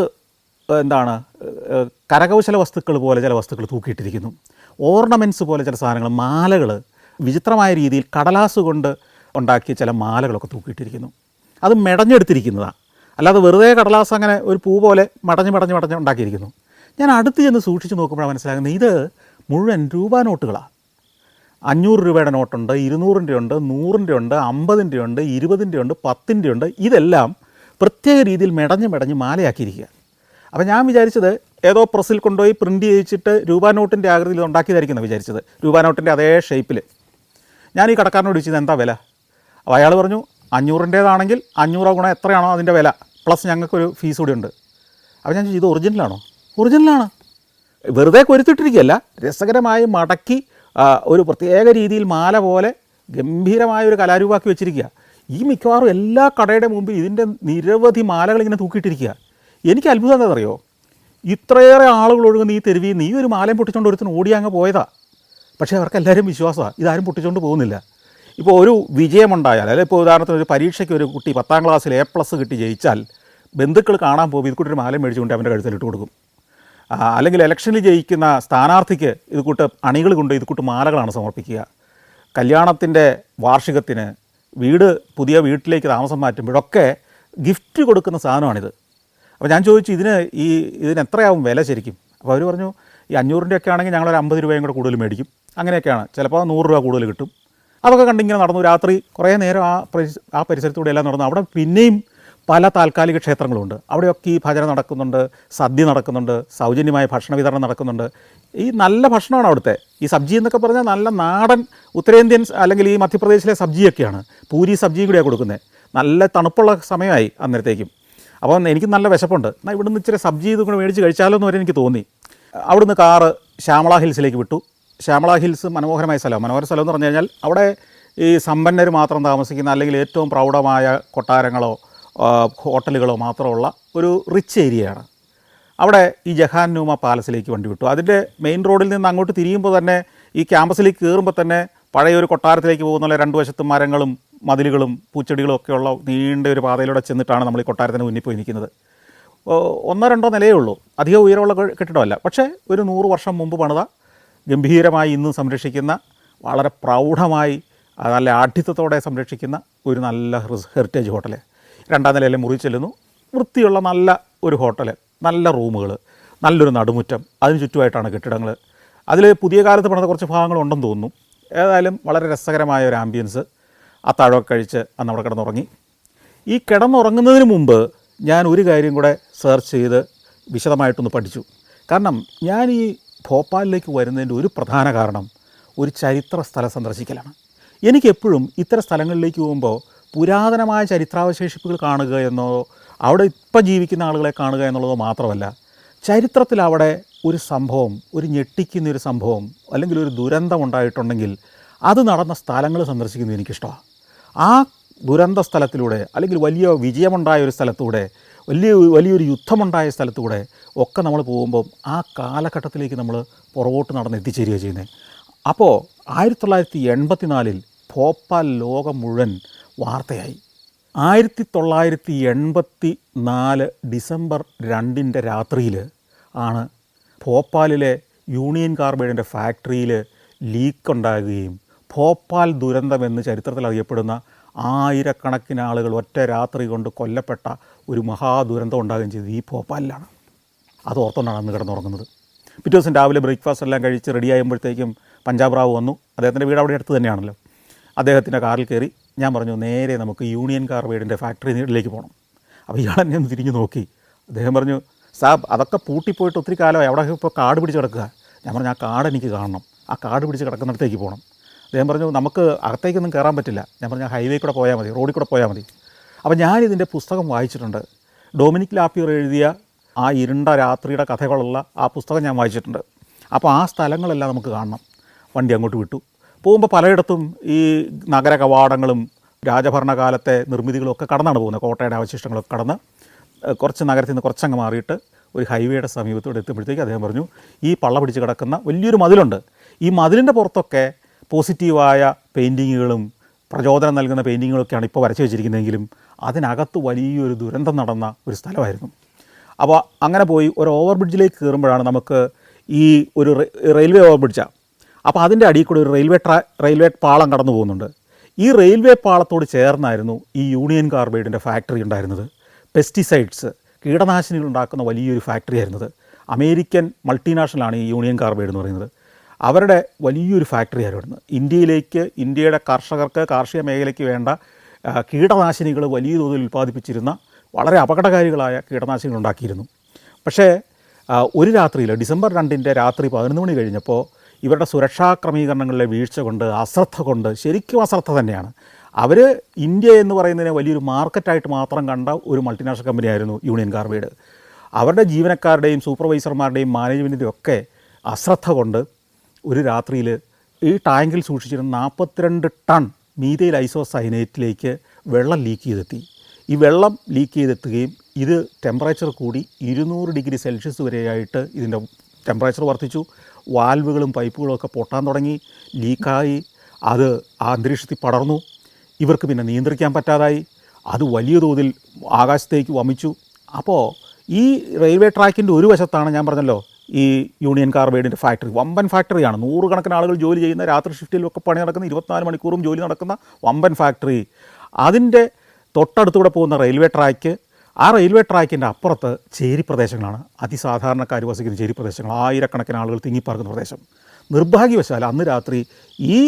Speaker 1: കരകൗശല വസ്തുക്കൾ പോലെ ചില വസ്തുക്കൾ തൂക്കിയിട്ടിരിക്കുന്നു. ഓർണമെൻറ്റ്സ് പോലെ ചില സാധനങ്ങൾ, മാലകൾ, വിചിത്രമായ രീതിയിൽ കടലാസ് കൊണ്ട് ഉണ്ടാക്കിയ ചില മാലകളൊക്കെ തൂക്കിയിട്ടിരിക്കുന്നു. അത് മെടഞ്ഞെടുത്തിരിക്കുന്നതാണ്, അല്ലാതെ വെറുതെ കടലാസ് അങ്ങനെ ഒരു പൂ പോലെ മടഞ്ഞ് ഉണ്ടാക്കിയിരിക്കുന്നു. ഞാൻ അടുത്ത് ചെന്ന് സൂക്ഷിച്ച് നോക്കുമ്പോഴാണ് മനസ്സിലാകുന്നത് ഇത് മുഴുവൻ രൂപ നോട്ടുകളാണ്. 500 രൂപയുടെ നോട്ടുണ്ട്, 200-ൻ്റെ ഉണ്ട്, 100-ൻ്റെ ഉണ്ട്, 50-ൻ്റെ ഉണ്ട്, 20-ൻ്റെ ഉണ്ട്, 10-ൻ്റെ ഉണ്ട്. ഇതെല്ലാം പ്രത്യേക രീതിയിൽ മെടഞ്ഞ് മാലയാക്കിയിരിക്കുക. അപ്പോൾ ഞാൻ വിചാരിച്ചത് ഏതോ പ്രസ്സിൽ കൊണ്ടുപോയി പ്രിൻ്റ് ചെയ്യിച്ചിട്ട് രൂപ നോട്ടിൻ്റെ ആകൃതിയിൽ ഉണ്ടാക്കിയതായിരിക്കും വിചാരിച്ചത്, രൂപ നോട്ടിൻ്റെ അതേ ഷേപ്പിൽ. ഞാൻ ഈ കടക്കാരനോട് ചോദിച്ചത് എന്താ വില. അപ്പോൾ അയാൾ പറഞ്ഞു 500-ൻ്റേതാണെങ്കിൽ 500 ഗുണം എത്രയാണോ അതിൻ്റെ വില, പ്ലസ് ഞങ്ങൾക്കൊരു ഫീസ് കൂടി ഉണ്ട്. അപ്പോൾ ഞാൻ ചോദിച്ചു ഇത് ഒറിജിനലാണോ? ഒറിജിനലാണ്, വെറുതെ കൊരുത്തിട്ടിരിക്കുകയല്ല, രസകരമായി മടക്കി ഒരു പ്രത്യേക രീതിയിൽ മാല പോലെ ഗംഭീരമായ ഒരു കലാരൂപമാക്കി വെച്ചിരിക്കുക. ഈ മിക്കവാറും എല്ലാ കടയുടെ മുമ്പ് ഇതിൻ്റെ നിരവധി മാലകൾ ഇങ്ങനെ തൂക്കിയിട്ടിരിക്കുക. എനിക്ക് അത്ഭുതം എന്താണെന്നറിയോ, ഇത്രയേറെ ആളുകൾ ഒഴുകുന്ന ഈ തെരുവിൽ നിന്ന് ഈ ഒരു മാലയും പൊട്ടിച്ചുകൊണ്ട് ഒരുത്തിന് ഓടി അങ്ങ് പോയതാണ്. പക്ഷേ അവർക്കെല്ലാവരും വിശ്വാസമാണ് ഇതാരും പൊട്ടിച്ചുകൊണ്ട് പോകുന്നില്ല. ഇപ്പോൾ ഒരു വിജയമുണ്ടായാൽ, അല്ലെങ്കിൽ ഇപ്പോൾ ഉദാഹരണത്തിന് ഒരു പരീക്ഷയ്ക്ക് ഒരു കുട്ടി 10ാം ക്ലാസ്സിൽ A+ കിട്ടി ജയിച്ചാൽ ബന്ധുക്കൾ കാണാൻ പോകുമ്പോൾ ഇത് കൂട്ടി ഒരു മാല മേടിച്ചുകൊണ്ട് അവൻ്റെ കഴുത്തിലിട്ട് കൊടുക്കും. അല്ലെങ്കിൽ ഇലക്ഷനിൽ ജയിക്കുന്ന സ്ഥാനാർത്ഥിക്ക് ഇത് കൂട്ട് അണികൾ കൊണ്ട് ഇത് കൂട്ട് മാലകളാണ് സമർപ്പിക്കുക. കല്യാണത്തിൻ്റെ വാർഷികത്തിന്, പുതിയ വീട്ടിലേക്ക് താമസം മാറ്റുമ്പോഴൊക്കെ ഗിഫ്റ്റ് കൊടുക്കുന്ന സാധനമാണിത്. അപ്പോൾ ഞാൻ ചോദിച്ചു ഇതിന് എത്രയാവും വില ശരിക്കും? അപ്പോൾ അവർ പറഞ്ഞു ഈ 500-ൻ്റെ ഒക്കെ ആണെങ്കിൽ ഞങ്ങളൊരു 50 രൂപയും കൂടെ കൂടുതൽ മേടിക്കും, അങ്ങനെയൊക്കെയാണ്, ചിലപ്പോൾ 100 രൂപ കൂടുതൽ കിട്ടും. അതൊക്കെ കണ്ടിങ്ങനെ നടന്നു. രാത്രി കുറേ നേരം ആ പരിസരത്തൂടെ എല്ലാം നടന്നു. അവിടെ പിന്നെയും പല താൽക്കാലിക ക്ഷേത്രങ്ങളുണ്ട്. അവിടെയൊക്കെ ഈ ഭജന നടക്കുന്നുണ്ട്, സദ്യ നടക്കുന്നുണ്ട്, സൗജന്യമായ ഭക്ഷണ വിതരണം നടക്കുന്നുണ്ട്. ഈ നല്ല ഭക്ഷണമാണ് അവിടുത്തെ. ഈ സബ്ജി എന്നൊക്കെ പറഞ്ഞാൽ നല്ല നാടൻ ഉത്തരേന്ത്യൻ അല്ലെങ്കിൽ ഈ മധ്യപ്രദേശിലെ സബ്ജിയൊക്കെയാണ്. പൂരി സബ്ജിയും കൂടിയാണ് കൊടുക്കുന്നത്. നല്ല തണുപ്പുള്ള സമയമായി അന്നേരത്തേക്കും. അപ്പോൾ എനിക്ക് നല്ല വിശപ്പുണ്ട്, എന്നാൽ ഇവിടുന്ന് ഇച്ചിരി സബ്ജി ഇതും കൂടെ മേടിച്ച് കഴിച്ചാലോ എന്ന് വരെ എനിക്ക് തോന്നി. അവിടുന്ന് കാറ് ശ്യാമള ഹിൽസിലേക്ക് വിട്ടു. ശ്യാമള ഹിൽസ് മനോഹരമായ സ്ഥലം. മനോഹര സ്ഥലം എന്ന് പറഞ്ഞു കഴിഞ്ഞാൽ അവിടെ ഈ സമ്പന്നർ മാത്രം താമസിക്കുന്ന, അല്ലെങ്കിൽ ഏറ്റവും പ്രൗഢമായ കൊട്ടാരങ്ങളോ ഹോട്ടലുകളോ മാത്രമുള്ള ഒരു റിച്ച് ഏരിയയാണ്. അവിടെ ഈ ജഹാൻ നൂമ പാലസിലേക്ക് വണ്ടി വിട്ടു. അതിൻ്റെ മെയിൻ റോഡിൽ നിന്ന് അങ്ങോട്ട് തിരിയുമ്പോൾ തന്നെ ഈ ക്യാമ്പസിലേക്ക് കയറുമ്പോൾ തന്നെ പഴയ ഒരു കൊട്ടാരത്തിലേക്ക് പോകുന്ന 2 വശത്തും മരങ്ങളും മതിലുകളും പൂച്ചെടികളും ഒക്കെയുള്ള നീണ്ട ഒരു പാതയിലൂടെ ചെന്നിട്ടാണ് നമ്മൾ ഈ കൊട്ടാരത്തിന് മുന്നിൽ പോയി നിൽക്കുന്നത്. 1-2 നിലയേ ഉള്ളൂ, അധികം ഉയരമുള്ള കെട്ടിടമല്ല. പക്ഷേ ഒരു 100 വർഷം മുമ്പ് പണിത, ഗംഭീരമായി ഇന്നും സംരക്ഷിക്കുന്ന, വളരെ പ്രൗഢമായി നല്ല ആഢ്യത്വത്തോടെ സംരക്ഷിക്കുന്ന ഒരു നല്ല ഹെറിറ്റേജ് ഹോട്ടൽ. രണ്ടാം നിലയിലെ മുറി ചെല്ലുന്നു, വൃത്തിയുള്ള നല്ല ഒരു ഹോട്ടൽ, നല്ല റൂമുകൾ, നല്ലൊരു നടുമുറ്റം, അതിന് ചുറ്റുമായിട്ടാണ് കെട്ടിടങ്ങൾ. അതിൽ പുതിയ കാലത്ത് പണിത കുറച്ച് ഭാഗങ്ങളുണ്ടെന്ന് തോന്നുന്നു. ഏതായാലും വളരെ രസകരമായ ഒരു ആംബിയൻസ്. അത്താഴമൊക്കെ കഴിച്ച് അന്ന് അവിടെ കിടന്നുറങ്ങി. ഈ കിടന്നുറങ്ങുന്നതിന് മുമ്പ് ഞാൻ ഒരു കാര്യം കൂടെ സെർച്ച് ചെയ്ത് വിശദമായിട്ടൊന്ന് പഠിച്ചു. കാരണം ഞാൻ ഈ ഭോപ്പാലിലേക്ക് വരുന്നതിൻ്റെ ഒരു പ്രധാന കാരണം ഒരു ചരിത്ര സ്ഥലം സന്ദർശിക്കലാണ്. എനിക്കെപ്പോഴും ഇത്തരം സ്ഥലങ്ങളിലേക്ക് പോകുമ്പോൾ പുരാതനമായ ചരിത്രാവശേഷിപ്പുകൾ കാണുക എന്നോ അവിടെ ഇപ്പം ജീവിക്കുന്ന ആളുകളെ കാണുക എന്നുള്ളതോ മാത്രമല്ല, ചരിത്രത്തിൽ അവിടെ ഒരു സംഭവം, ഒരു ഞെട്ടിക്കുന്നൊരു സംഭവം അല്ലെങ്കിൽ ഒരു ദുരന്തം ഉണ്ടായിട്ടുണ്ടെങ്കിൽ അത് നടന്ന സ്ഥലങ്ങൾ സന്ദർശിക്കുന്നത് എനിക്കിഷ്ടമാണ്. ആ ദുരന്ത സ്ഥലത്തിലൂടെ അല്ലെങ്കിൽ വലിയ വിജയമുണ്ടായ ഒരു സ്ഥലത്തൂടെ, വലിയൊരു യുദ്ധമുണ്ടായ സ്ഥലത്തൂടെ ഒക്കെ നമ്മൾ പോകുമ്പം ആ കാലഘട്ടത്തിലേക്ക് നമ്മൾ പുറകോട്ട് നടന്ന് എത്തിച്ചേരുക ചെയ്യുന്നത്. അപ്പോൾ 1984 ഭോപ്പാൽ ലോകം മുഴുവൻ വാർത്തയായി. 1984 ഡിസംബർ 2 രാത്രിയിൽ ആണ് ഭോപ്പാലിലെ യൂണിയൻ കാർബൈഡിൻ്റെ ഫാക്ടറിയിൽ ലീക്ക് ഉണ്ടാകുകയും ഭോപ്പാൽ ദുരന്തമെന്ന് ചരിത്രത്തിൽ അറിയപ്പെടുന്ന ആയിരക്കണക്കിന് ആളുകൾ ഒറ്റ രാത്രി കൊണ്ട് കൊല്ലപ്പെട്ട ഒരു മഹാദുരന്തം ഉണ്ടാകുകയും ചെയ്തത് ഈ ഭോപ്പാലിലാണ്. അത് ഓർത്തുകൊണ്ടാണ് അന്ന് കിടന്നുറങ്ങുന്നത്. പിറ്റേ ദിവസം രാവിലെ ബ്രേക്ക്ഫാസ്റ്റ് എല്ലാം കഴിച്ച് റെഡി ആകുമ്പോഴത്തേക്കും പഞ്ചാബ് റാവു വന്നു. അദ്ദേഹത്തിൻ്റെ വീട് അവിടെ അടുത്ത് തന്നെയാണല്ലോ. അദ്ദേഹത്തിൻ്റെ കാറിൽ കയറി ഞാൻ പറഞ്ഞു, നേരെ നമുക്ക് യൂണിയൻ കാർബൈഡിൻ്റെ ഫാക്ടറിയിലേക്ക് പോകണം. അപ്പോൾ ഇയാളെന്നെ ഒന്ന് തിരിഞ്ഞ് നോക്കി. അദ്ദേഹം പറഞ്ഞു, സാബ് അതൊക്കെ പൂട്ടിപ്പോയിട്ട് ഒത്തിരി കാലമായി, അവിടെ ഇപ്പോൾ കാട് പിടിച്ച് കിടക്കുക. ഞാൻ പറഞ്ഞു, ആ കാട് എനിക്ക് കാണണം, ആ കാട് പിടിച്ച് കിടക്കുന്നിടത്തേക്ക് പോകണം. അദ്ദേഹം പറഞ്ഞു, നമുക്ക് അകത്തേക്കൊന്നും കയറാൻ പറ്റില്ല. ഞാൻ പറഞ്ഞു, ഹൈവേ കൂടെ പോയാൽ മതി, റോഡിൽ കൂടെ പോയാൽ മതി. അപ്പോൾ ഞാനിതിൻ്റെ പുസ്തകം വായിച്ചിട്ടുണ്ട്. ഡൊമിനിക് ലാപ്പിയർ എഴുതിയ ആ ഇരുണ്ട രാത്രിയുടെ കഥകളുള്ള ആ പുസ്തകം ഞാൻ വായിച്ചിട്ടുണ്ട്. അപ്പോൾ ആ സ്ഥലങ്ങളെല്ലാം നമുക്ക് കാണണം. വണ്ടി അങ്ങോട്ട് വിട്ടു. പോകുമ്പോൾ പലയിടത്തും ഈ നഗര കവാടങ്ങളും രാജഭരണകാലത്തെ നിർമ്മിതികളും ഒക്കെ കടന്നാണ് പോകുന്നത്. കോട്ടയുടെ അവശിഷ്ടങ്ങളൊക്കെ കടന്ന് കുറച്ച് നഗരത്തിൽ നിന്ന് കുറച്ചങ്ങ് മാറിയിട്ട് ഒരു ഹൈവേയുടെ സമീപത്തോടെ എത്തുമ്പോഴത്തേക്ക് അദ്ദേഹം പറഞ്ഞു, ഈ പള്ള പിടിച്ച് കിടക്കുന്ന വലിയൊരു മതിലുണ്ട്. ഈ മതിലിൻ്റെ പുറത്തൊക്കെ പോസിറ്റീവായ പെയിൻറ്റിങ്ങുകളും പ്രചോദനം നൽകുന്ന പെയിൻറ്റിങ്ങുകളൊക്കെയാണ് ഇപ്പോൾ വരച്ച് വെച്ചിരിക്കുന്നതെങ്കിലും അതിനകത്ത് വലിയൊരു ദുരന്തം നടന്ന ഒരു സ്ഥലമായിരുന്നു. അപ്പോൾ അങ്ങനെ പോയി ഒരു ഓവർ ബ്രിഡ്ജിലേക്ക് കയറുമ്പോഴാണ് നമുക്ക് ഈ ഒരു റെയിൽവേ ഓവർ ബ്രിഡ്ജാണ്. അപ്പോൾ അതിൻ്റെ അടിയിൽ കൂടെ ഒരു റെയിൽവേ പാളം കടന്നു പോകുന്നുണ്ട്. ഈ റെയിൽവേ പാളത്തോട് ചേർന്നായിരുന്നു ഈ യൂണിയൻ കാർബൈഡിൻ്റെ ഫാക്ടറി ഉണ്ടായിരുന്നത്. പെസ്റ്റിസൈഡ്സ്, കീടനാശിനികൾ ഉണ്ടാക്കുന്ന വലിയൊരു ഫാക്ടറി ആയിരുന്നത്. അമേരിക്കൻ മൾട്ടിനാഷണലാണ് ഈ യൂണിയൻ കാർബൈഡ് എന്ന് പറയുന്നത്. അവരുടെ വലിയൊരു ഫാക്ടറി ആയിരുന്നു. ഇന്ത്യയുടെ കർഷകർക്ക് കാർഷിക മേഖലയ്ക്ക് വേണ്ട കീടനാശിനികൾ വലിയ തോതിൽ ഉൽപ്പാദിപ്പിച്ചിരുന്ന വളരെ അപകടകാരികളായ കീടനാശിനികൾ ഉണ്ടാക്കിയിരുന്നു. പക്ഷേ ഒരു രാത്രിയിൽ ഡിസംബർ 2 രാത്രി 11 മണി കഴിഞ്ഞപ്പോൾ ഇവരുടെ സുരക്ഷാ ക്രമീകരണങ്ങളിലെ വീഴ്ച കൊണ്ട്, അശ്രദ്ധ കൊണ്ട്, ശരിക്കും അശ്രദ്ധ തന്നെയാണ്, അവർ ഇന്ത്യ എന്ന് പറയുന്നതിനെ വലിയൊരു മാർക്കറ്റായിട്ട് മാത്രം കണ്ട ഒരു മൾട്ടിനാഷണൽ കമ്പനിയായിരുന്നു യൂണിയൻ കാർബൈഡ്. അവരുടെ ജീവനക്കാരുടെയും സൂപ്പർവൈസർമാരുടെയും മാനേജ്മെൻറ്റിൻ്റെയും ഒക്കെ അശ്രദ്ധ കൊണ്ട് ഒരു രാത്രിയിൽ ഈ ടാങ്കിൽ സൂക്ഷിച്ചിരുന്ന 42 ടൺ മീഥൈൽ ഐസോസയനേറ്റിലേക്ക് വെള്ളം ലീക്ക് ചെയ്തെത്തി. ഈ വെള്ളം ലീക്ക് ചെയ്തെത്തുകയും ഇത് ടെമ്പറേച്ചർ കൂടി 200 ഡിഗ്രി സെൽഷ്യസ് വരെയായിട്ട് ഇതിൻ്റെ ടെമ്പറേച്ചർ വർദ്ധിച്ചു. വാൽവുകളും പൈപ്പുകളും ഒക്കെ പൊട്ടാൻ തുടങ്ങി, ലീക്കായി, അത് ആ അന്തരീക്ഷത്തിൽ പടർന്നു. ഇവർക്ക് പിന്നെ നിയന്ത്രിക്കാൻ പറ്റാതായി. അത് വലിയ തോതിൽ ആകാശത്തേക്ക് വമിച്ചു. അപ്പോൾ ഈ റെയിൽവേ ട്രാക്കിൻ്റെ ഒരു വശത്താണ് ഞാൻ പറഞ്ഞല്ലോ ഈ യൂണിയൻ കാർബൈഡിൻ്റെ ഫാക്ടറി. വമ്പൻ ഫാക്ടറിയാണ്, 100 കണക്കിന് ആളുകൾ ജോലി ചെയ്യുന്ന, രാത്രി ഷിഫ്റ്റിലൊക്കെ പണി നടക്കുന്ന, 24 മണിക്കൂറും ജോലി നടക്കുന്ന വമ്പൻ ഫാക്ടറി. അതിൻ്റെ തൊട്ടടുത്തൂടെ പോകുന്ന റെയിൽവേ ട്രാക്ക്, ആ റെയിൽവേ ട്രാക്കിൻ്റെ അപ്പുറത്ത് ചേരി പ്രദേശങ്ങളാണ്, അതിസാധാരണക്കാർ വസിക്കുന്ന ചേരി പ്രദേശങ്ങൾ, ആയിരക്കണക്കിന് ആളുകൾ തിങ്ങിപ്പാർക്കുന്ന പ്രദേശം. നിർഭാഗ്യവശാൽ അന്ന് രാത്രി ഈ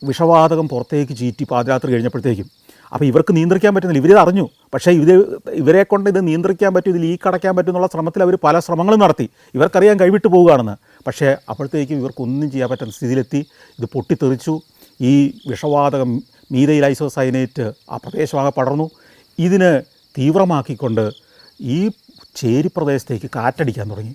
Speaker 1: വിഷവാതകം പുറത്തേക്ക് ചീറ്റി പാതിരാത്രി കഴിഞ്ഞപ്പോഴത്തേക്കും, അപ്പോൾ ഇവർക്ക് നിയന്ത്രിക്കാൻ പറ്റുന്നില്ല. ഇവരിത് അറിഞ്ഞു, പക്ഷേ ഇവരെ കൊണ്ട് ഇത് നിയന്ത്രിക്കാൻ പറ്റും, ഇത് ലീക്ക് അടയ്ക്കാൻ പറ്റും എന്നുള്ള ശ്രമത്തിൽ അവർ പല ശ്രമങ്ങളും നടത്തി. ഇവർക്കറിയാൻ കൈവിട്ട് പോവുകയാണെന്ന്. പക്ഷേ അപ്പോഴത്തേക്കും ഇവർക്കൊന്നും ചെയ്യാൻ പറ്റുന്ന സ്ഥിതിയിലെത്തി. ഇത് പൊട്ടിത്തെറിച്ചു. ഈ വിഷവാതകം മീഥൈൽ ഐസോസയനേറ്റ് ആ പ്രദേശമാകെ പടർന്നു. ഇതിന് തീവ്രമാക്കിക്കൊണ്ട് ഈ ചേരി പ്രദേശത്തേക്ക് കാറ്റടിക്കാൻ തുടങ്ങി.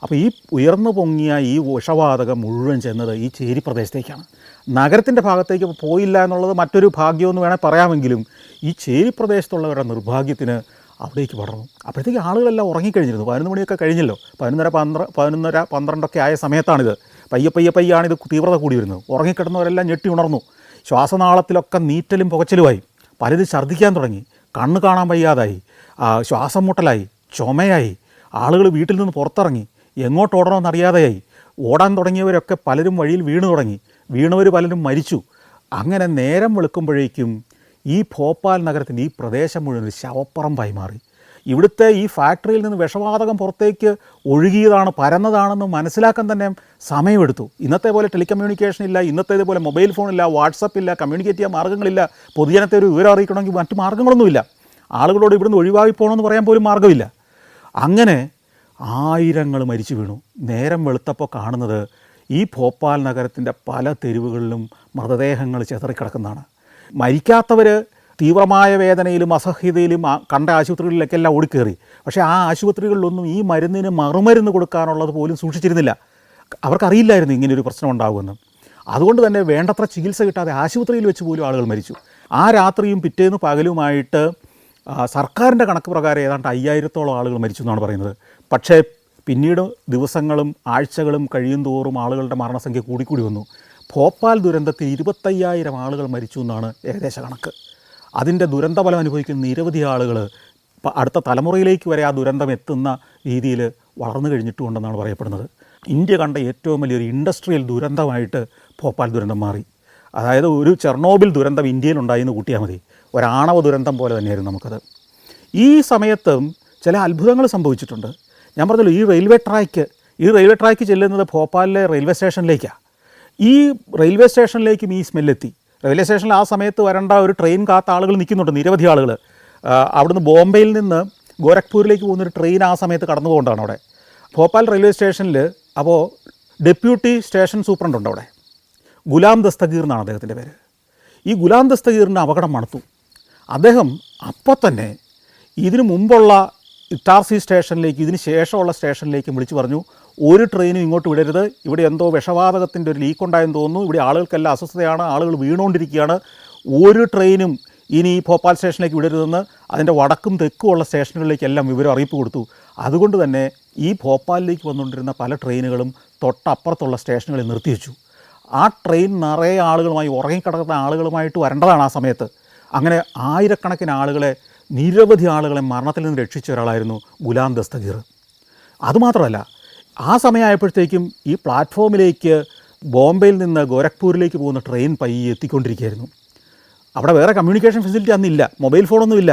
Speaker 1: അപ്പോൾ ഈ ഉയർന്നു പൊങ്ങിയ ഈ വിഷവാതകം മുഴുവൻ ചെന്നത് ഈ ചേരി പ്രദേശത്തേക്കാണ്. നഗരത്തിൻ്റെ ഭാഗത്തേക്ക് പോയില്ല എന്നുള്ളത് മറ്റൊരു ഭാഗ്യമെന്ന് വേണേൽ പറയാമെങ്കിലും ഈ ചേരി പ്രദേശത്തുള്ളവരുടെ നിർഭാഗ്യത്തിന് അവിടേക്ക് പടർന്നു. അപ്പോഴത്തേക്ക് ആളുകളെല്ലാം ഉറങ്ങിക്കഴിഞ്ഞിരുന്നു. 11 മണിയൊക്കെ കഴിഞ്ഞല്ലോ. 11:30, 12 ആയ സമയത്താണിത്. പയ്യാണിത് തീവ്രത കൂടി വരുന്നത്. ഉറങ്ങിക്കിടന്നവരെല്ലാം ഞെട്ടി ഉണർന്നു. ശ്വാസനാളത്തിലൊക്കെ നീറ്റലും പുകച്ചിലുമായി. പലരും ഛർദ്ദിക്കാൻ തുടങ്ങി, കണ്ണ് കാണാൻ വയ്യാതായി, ശ്വാസം മുട്ടലായി, ചുമയായി. ആളുകൾ വീട്ടിൽ നിന്ന് പുറത്തിറങ്ങി, എങ്ങോട്ട് ഓടണമെന്നറിയാതെയായി. ഓടാൻ തുടങ്ങിയവരൊക്കെ പലരും വഴിയിൽ വീണു തുടങ്ങി. വീണവർ പലരും മരിച്ചു. അങ്ങനെ നേരം വെളുക്കുമ്പോഴേക്കും ഈ ഭോപ്പാൽ നഗരത്തിൻ്റെ ഈ പ്രദേശം മുഴുവൻ ഒരു ശവപ്പറമ്പായി മാറി. ഇവിടുത്തെ ഈ ഫാക്ടറിയിൽ നിന്ന് വിഷവാതകം പുറത്തേക്ക് ഒഴുകിയതാണ്, പരന്നതാണെന്ന് മനസ്സിലാക്കാൻ തന്നെ സമയമെടുത്തു. ഇന്നത്തെ പോലെ ടെലികമ്മ്യൂണിക്കേഷൻ ഇല്ല, ഇന്നത്തേതുപോലെ മൊബൈൽ ഫോണില്ല, വാട്സപ്പ് ഇല്ല, കമ്മ്യൂണിക്കേറ്റ് ചെയ്യാൻ മാർഗ്ഗങ്ങളില്ല, പൊതുജനത്തെ ഒരു വിവരം അറിയിക്കണമെങ്കിൽ മറ്റ് മാർഗ്ഗങ്ങളൊന്നുമില്ല, ആളുകളോട് ഇവിടുന്ന് ഒഴിവായി പോകണമെന്ന് പറയാൻ പോലും മാർഗ്ഗമില്ല. അങ്ങനെ ആയിരങ്ങൾ മരിച്ചു വീണു. നേരം വെളുത്തപ്പോൾ കാണുന്നത് ഈ ഭോപ്പാൽ നഗരത്തിൻ്റെ പല തെരുവുകളിലും മൃതദേഹങ്ങൾ ചിതറിക്കിടക്കുന്നതാണ്. മരിക്കാത്തവർ തീവ്രമായ വേദനയിലും അസഹ്യതയിലും കണ്ട ആശുപത്രികളിലൊക്കെ എല്ലാം ഓടിക്കേറി. പക്ഷേ ആ ആശുപത്രികളിലൊന്നും ഈ മരുന്നിന് മറുമരുന്ന് കൊടുക്കാനുള്ളത് പോലും സൂക്ഷിച്ചിരുന്നില്ല. അവർക്കറിയില്ലായിരുന്നു ഇങ്ങനെയൊരു പ്രശ്നം ഉണ്ടാകുമെന്ന്. അതുകൊണ്ട് തന്നെ വേണ്ടത്ര ചികിത്സ കിട്ടാതെ ആശുപത്രിയിൽ വെച്ച് പോലും ആളുകൾ മരിച്ചു. ആ രാത്രിയും പിറ്റേന്ന് പകലുമായിട്ട് സർക്കാരിൻ്റെ കണക്ക് പ്രകാരം ഏതാണ്ട് 5000-ഓളം ആളുകൾ മരിച്ചു എന്നാണ് പറയുന്നത്. പക്ഷേ പിന്നീട് ദിവസങ്ങളും ആഴ്ചകളും കഴിയും തോറും ആളുകളുടെ മരണസംഖ്യ കൂടിക്കൂടി വന്നു. ഭോപ്പാൽ ദുരന്തത്തിൽ 25,000 ആളുകൾ മരിച്ചു എന്നാണ് ഏകദേശ കണക്ക്. അതിൻ്റെ ദുരന്തഫലം അനുഭവിക്കുന്ന നിരവധി ആളുകൾ അടുത്ത തലമുറയിലേക്ക് വരെ ആ ദുരന്തം എത്തുന്ന രീതിയിൽ വളർന്നു കഴിഞ്ഞിട്ടുണ്ടെന്നാണ് പറയപ്പെടുന്നത്. ഇന്ത്യ കണ്ട ഏറ്റവും വലിയൊരു ഇൻഡസ്ട്രിയൽ ദുരന്തമായിട്ട് ഭോപ്പാൽ ദുരന്തം മാറി. അതായത് ഒരു ചെർണോബിൽ ദുരന്തം ഇന്ത്യയിലുണ്ടായെന്ന് കൂട്ടിയാൽ മതി. ഒരാണവ ദുരന്തം പോലെ തന്നെയായിരുന്നു നമുക്കത്. ഈ സമയത്തും ചില അത്ഭുതങ്ങൾ സംഭവിച്ചിട്ടുണ്ട്. ഞാൻ പറഞ്ഞല്ലോ, ഈ റെയിൽവേ ട്രാക്ക് ചെല്ലുന്നത് ഭോപ്പാലിലെ റെയിൽവേ സ്റ്റേഷനിലേക്കാണ്. ഈ റെയിൽവേ സ്റ്റേഷനിലേക്കും ഈ സ്മെല്ലെത്തി. റെയിൽവേ സ്റ്റേഷനിൽ ആ സമയത്ത് വരേണ്ട ഒരു ട്രെയിൻ കാത്ത ആളുകൾ നിൽക്കുന്നുണ്ട്, നിരവധി ആളുകൾ. അവിടുന്ന് ബോംബെയിൽ നിന്ന് ഗോരഖ്പൂരിലേക്ക് പോകുന്നൊരു ട്രെയിൻ ആ സമയത്ത് കടന്നു പോകേണ്ടതാണ് അവിടെ. ഭോപ്പാൽ റെയിൽവേ സ്റ്റേഷനിൽ അപ്പോൾ ഡെപ്യൂട്ടി സ്റ്റേഷൻ സൂപ്രണ്ടുണ്ട് അവിടെ, ഗുലാം ദസ്തഗീർ എന്നാണ് അദ്ദേഹത്തിൻ്റെ പേര്. ഈ ഗുലാം ദസ്തഗീറിന് അപകടം മണത്തു. അദ്ദേഹം അപ്പോൾ തന്നെ ഇതിനു മുമ്പുള്ള ഇറ്റാർസി സ്റ്റേഷനിലേക്ക്, ഇതിന് ശേഷമുള്ള സ്റ്റേഷനിലേക്കും വിളിച്ചു പറഞ്ഞു, ഒരു ട്രെയിനും ഇങ്ങോട്ട് വിടരുത്, ഇവിടെ എന്തോ വിഷവാതകത്തിൻ്റെ ഒരു ലീക്ക് ഉണ്ടായെന്ന് തോന്നുന്നു, ഇവിടെ ആളുകൾക്കെല്ലാം അസ്വസ്ഥതയാണ്, ആളുകൾ വീണുകൊണ്ടിരിക്കുകയാണ്, ഒരു ട്രെയിനും ഇനി ഭോപ്പാൽ സ്റ്റേഷനിലേക്ക് വിടരുതെന്ന് അതിൻ്റെ വടക്കും തെക്കുമുള്ള സ്റ്റേഷനുകളിലേക്കെല്ലാം വിവരം അറിയിപ്പ് കൊടുത്തു. അതുകൊണ്ട് തന്നെ ഈ ഭോപ്പാലിലേക്ക് വന്നുകൊണ്ടിരുന്ന പല ട്രെയിനുകളും തൊട്ടപ്പുറത്തുള്ള സ്റ്റേഷനുകളിൽ നിർത്തിവെച്ചു. ആ ട്രെയിൻ നിറയെ ആളുകളുമായി, ഉറങ്ങിക്കിടക്കുന്ന ആളുകളുമായിട്ട് വരേണ്ടതാണ് ആ സമയത്ത്. അങ്ങനെ ആയിരക്കണക്കിന് ആളുകളെ, നിരവധി ആളുകളെ മരണത്തിൽ നിന്ന് രക്ഷിച്ച ഒരാളായിരുന്നു ഗുലാം ദസ്തഗീർ. അതുമാത്രമല്ല, ആ സമയമായപ്പോഴത്തേക്കും ഈ പ്ലാറ്റ്ഫോമിലേക്ക് ബോംബെയിൽ നിന്ന് ഗോരഖ്പൂരിലേക്ക് പോകുന്ന ട്രെയിൻ പയ്യെ എത്തിക്കൊണ്ടിരിക്കുകയായിരുന്നു. അവിടെ വേറെ കമ്മ്യൂണിക്കേഷൻ ഫെസിലിറ്റി അന്നില്ല, മൊബൈൽ ഫോണൊന്നുമില്ല.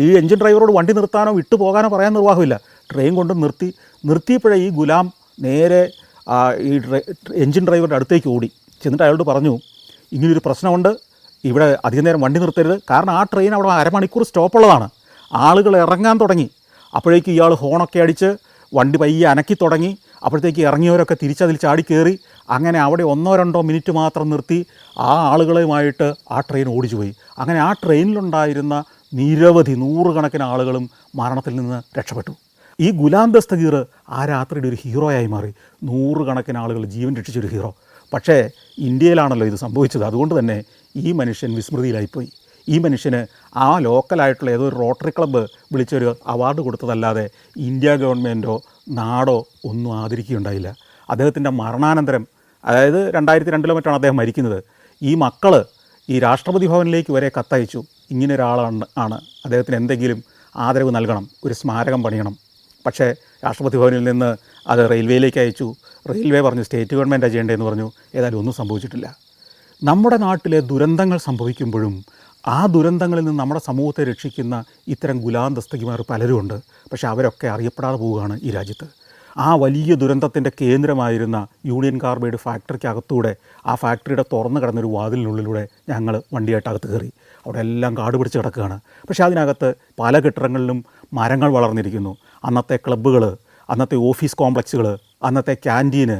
Speaker 1: ഈ എഞ്ചിൻ ഡ്രൈവറോട് വണ്ടി നിർത്താനോ വിട്ടു പോകാനോ പറയാൻ നിർവാഹമില്ല. ട്രെയിൻ കൊണ്ട് നിർത്തിയപ്പോഴേ ഈ ഗുലാം നേരെ ഈ എഞ്ചിൻ ഡ്രൈവറുടെ അടുത്തേക്ക് ഓടി ചെന്നിട്ട് അയാളോട് പറഞ്ഞു, ഇങ്ങനൊരു പ്രശ്നമുണ്ട്, ഇവിടെ അധികം നേരം വണ്ടി നിർത്തരുത്. കാരണം ആ ട്രെയിൻ അവിടെ അരമണിക്കൂർ സ്റ്റോപ്പുള്ളതാണ്. ആളുകൾ ഇറങ്ങാൻ തുടങ്ങി. അപ്പോഴേക്ക് ഇയാൾ ഹോണൊക്കെ അടിച്ച് വണ്ടി പയ്യെ അനക്കി തുടങ്ങി. അപ്പോഴത്തേക്ക് ഇറങ്ങിയവരൊക്കെ തിരിച്ചതിൽ ചാടി കയറി. അങ്ങനെ അവിടെ 1-2 മിനിറ്റ് മാത്രം നിർത്തി ആ ആളുകളുമായിട്ട് ആ ട്രെയിൻ ഓടിച്ചു പോയി. അങ്ങനെ ആ ട്രെയിനിലുണ്ടായിരുന്ന നിരവധി നൂറുകണക്കിന് ആളുകളും മരണത്തിൽ നിന്ന് രക്ഷപ്പെട്ടു. ഈ ഗുലാം ദസ്തഗീർ ആ രാത്രിയുടെ ഒരു ഹീറോയായി മാറി. നൂറുകണക്കിന് ആളുകൾ ജീവൻ രക്ഷിച്ചൊരു ഹീറോ. പക്ഷേ ഇന്ത്യയിലാണല്ലോ ഇത് സംഭവിച്ചത്. അതുകൊണ്ട് തന്നെ ഈ മനുഷ്യൻ വിസ്മൃതിയിലായിപ്പോയി. ഈ മനുഷ്യന് ആ ലോക്കലായിട്ടുള്ള ഏതോ ഒരു റോട്ടറി ക്ലബ്ബ് വിളിച്ചൊരു അവാർഡ് കൊടുത്തതല്ലാതെ ഇന്ത്യ ഗവൺമെൻറ്റോ നാടോ ഒന്നും ആദരിക്കുകയുണ്ടായില്ല. അദ്ദേഹത്തിൻ്റെ മരണാനന്തരം, അതായത് 2002 മറ്റാണ് അദ്ദേഹം മരിക്കുന്നത്, ഈ മക്കൾ ഈ രാഷ്ട്രപതി ഭവനിലേക്ക് വരെ കത്തയച്ചു, ഇങ്ങനെ ഒരാളാണ്, അദ്ദേഹത്തിന് എന്തെങ്കിലും ആദരവ് നൽകണം, ഒരു സ്മാരകം പണിയണം. പക്ഷേ രാഷ്ട്രപതി ഭവനിൽ നിന്ന് അത് റെയിൽവേയിലേക്ക് അയച്ചു. റെയിൽവേ പറഞ്ഞു സ്റ്റേറ്റ് ഗവൺമെൻറ് ചെയ്യേണ്ടതെന്ന് പറഞ്ഞു. ഏതായാലും ഒന്നും സംഭവിച്ചിട്ടില്ല. നമ്മുടെ നാട്ടിലെ ദുരന്തങ്ങൾ സംഭവിക്കുമ്പോഴും ആ ദുരന്തങ്ങളിൽ നിന്ന് നമ്മുടെ സമൂഹത്തെ രക്ഷിക്കുന്ന ഇത്തരം ഗുലാം ദസ്തഗീർ പലരുമുണ്ട്. പക്ഷേ അവരൊക്കെ അറിയപ്പെടാതെ പോവുകയാണ് ഈ രാജ്യത്ത്. ആ വലിയ ദുരന്തത്തിൻ്റെ കേന്ദ്രമായിരുന്ന യൂണിയൻ കാർബൈഡ് ഫാക്ടറിക്കകത്തൂടെ, ആ ഫാക്ടറിയുടെ തുറന്നു കിടന്നൊരു വാതിലിനുള്ളിലൂടെ ഞങ്ങൾ വണ്ടിയായിട്ട് അകത്ത് കയറി. അവിടെ എല്ലാം കാട് പിടിച്ച് കിടക്കുകയാണ്. പക്ഷേ അതിനകത്ത് പല കെട്ടിടങ്ങളിലും മരങ്ങൾ വളർന്നിരിക്കുന്നു. അന്നത്തെ ക്ലബ്ബുകൾ, അന്നത്തെ ഓഫീസ് കോംപ്ലക്സുകൾ, അന്നത്തെ ക്യാൻറ്റീന്,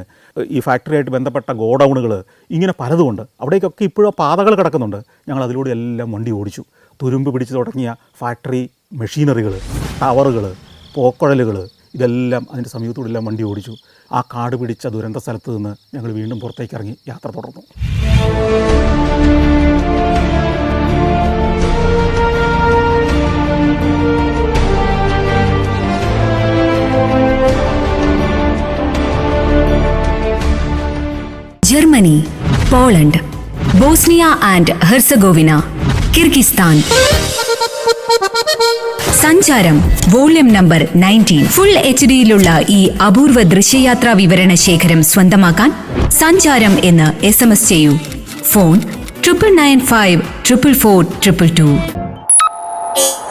Speaker 1: ഈ ഫാക്ടറിയായിട്ട് ബന്ധപ്പെട്ട ഗോഡൗണുകൾ, ഇങ്ങനെ പലതുമുണ്ട്. അവിടേക്കൊക്കെ ഇപ്പോഴും പാതകൾ കിടക്കുന്നുണ്ട്. ഞങ്ങൾ അതിലൂടെ എല്ലാം വണ്ടി ഓടിച്ചു. തുരുമ്പ് പിടിച്ച് തുടങ്ങിയ ഫാക്ടറി മെഷീനറികൾ, ടവറുകൾ, പോക്കുഴലുകൾ, ഇതെല്ലാം അതിൻ്റെ സമീപത്തൂടെ എല്ലാം വണ്ടി ഓടിച്ചു. ആ കാട് പിടിച്ച ദുരന്ത സ്ഥലത്ത് നിന്ന് ഞങ്ങൾ വീണ്ടും പുറത്തേക്ക് ഇറങ്ങി യാത്ര തുടർന്നു.
Speaker 2: Germany, Poland, Bosnia and Herzegovina, Kyrgyzstan. സഞ്ചാരം വോള്യം നമ്പർ 19. ഫുൾ HD-യിലുള്ള ഈ അപൂർവ ദൃശ്യയാത്രാ വിവരണ ശേഖരം സ്വന്തമാക്കാൻ സഞ്ചാരം എന്ന് SMS ചെയ്യൂ. ഫോൺ 995 444 222.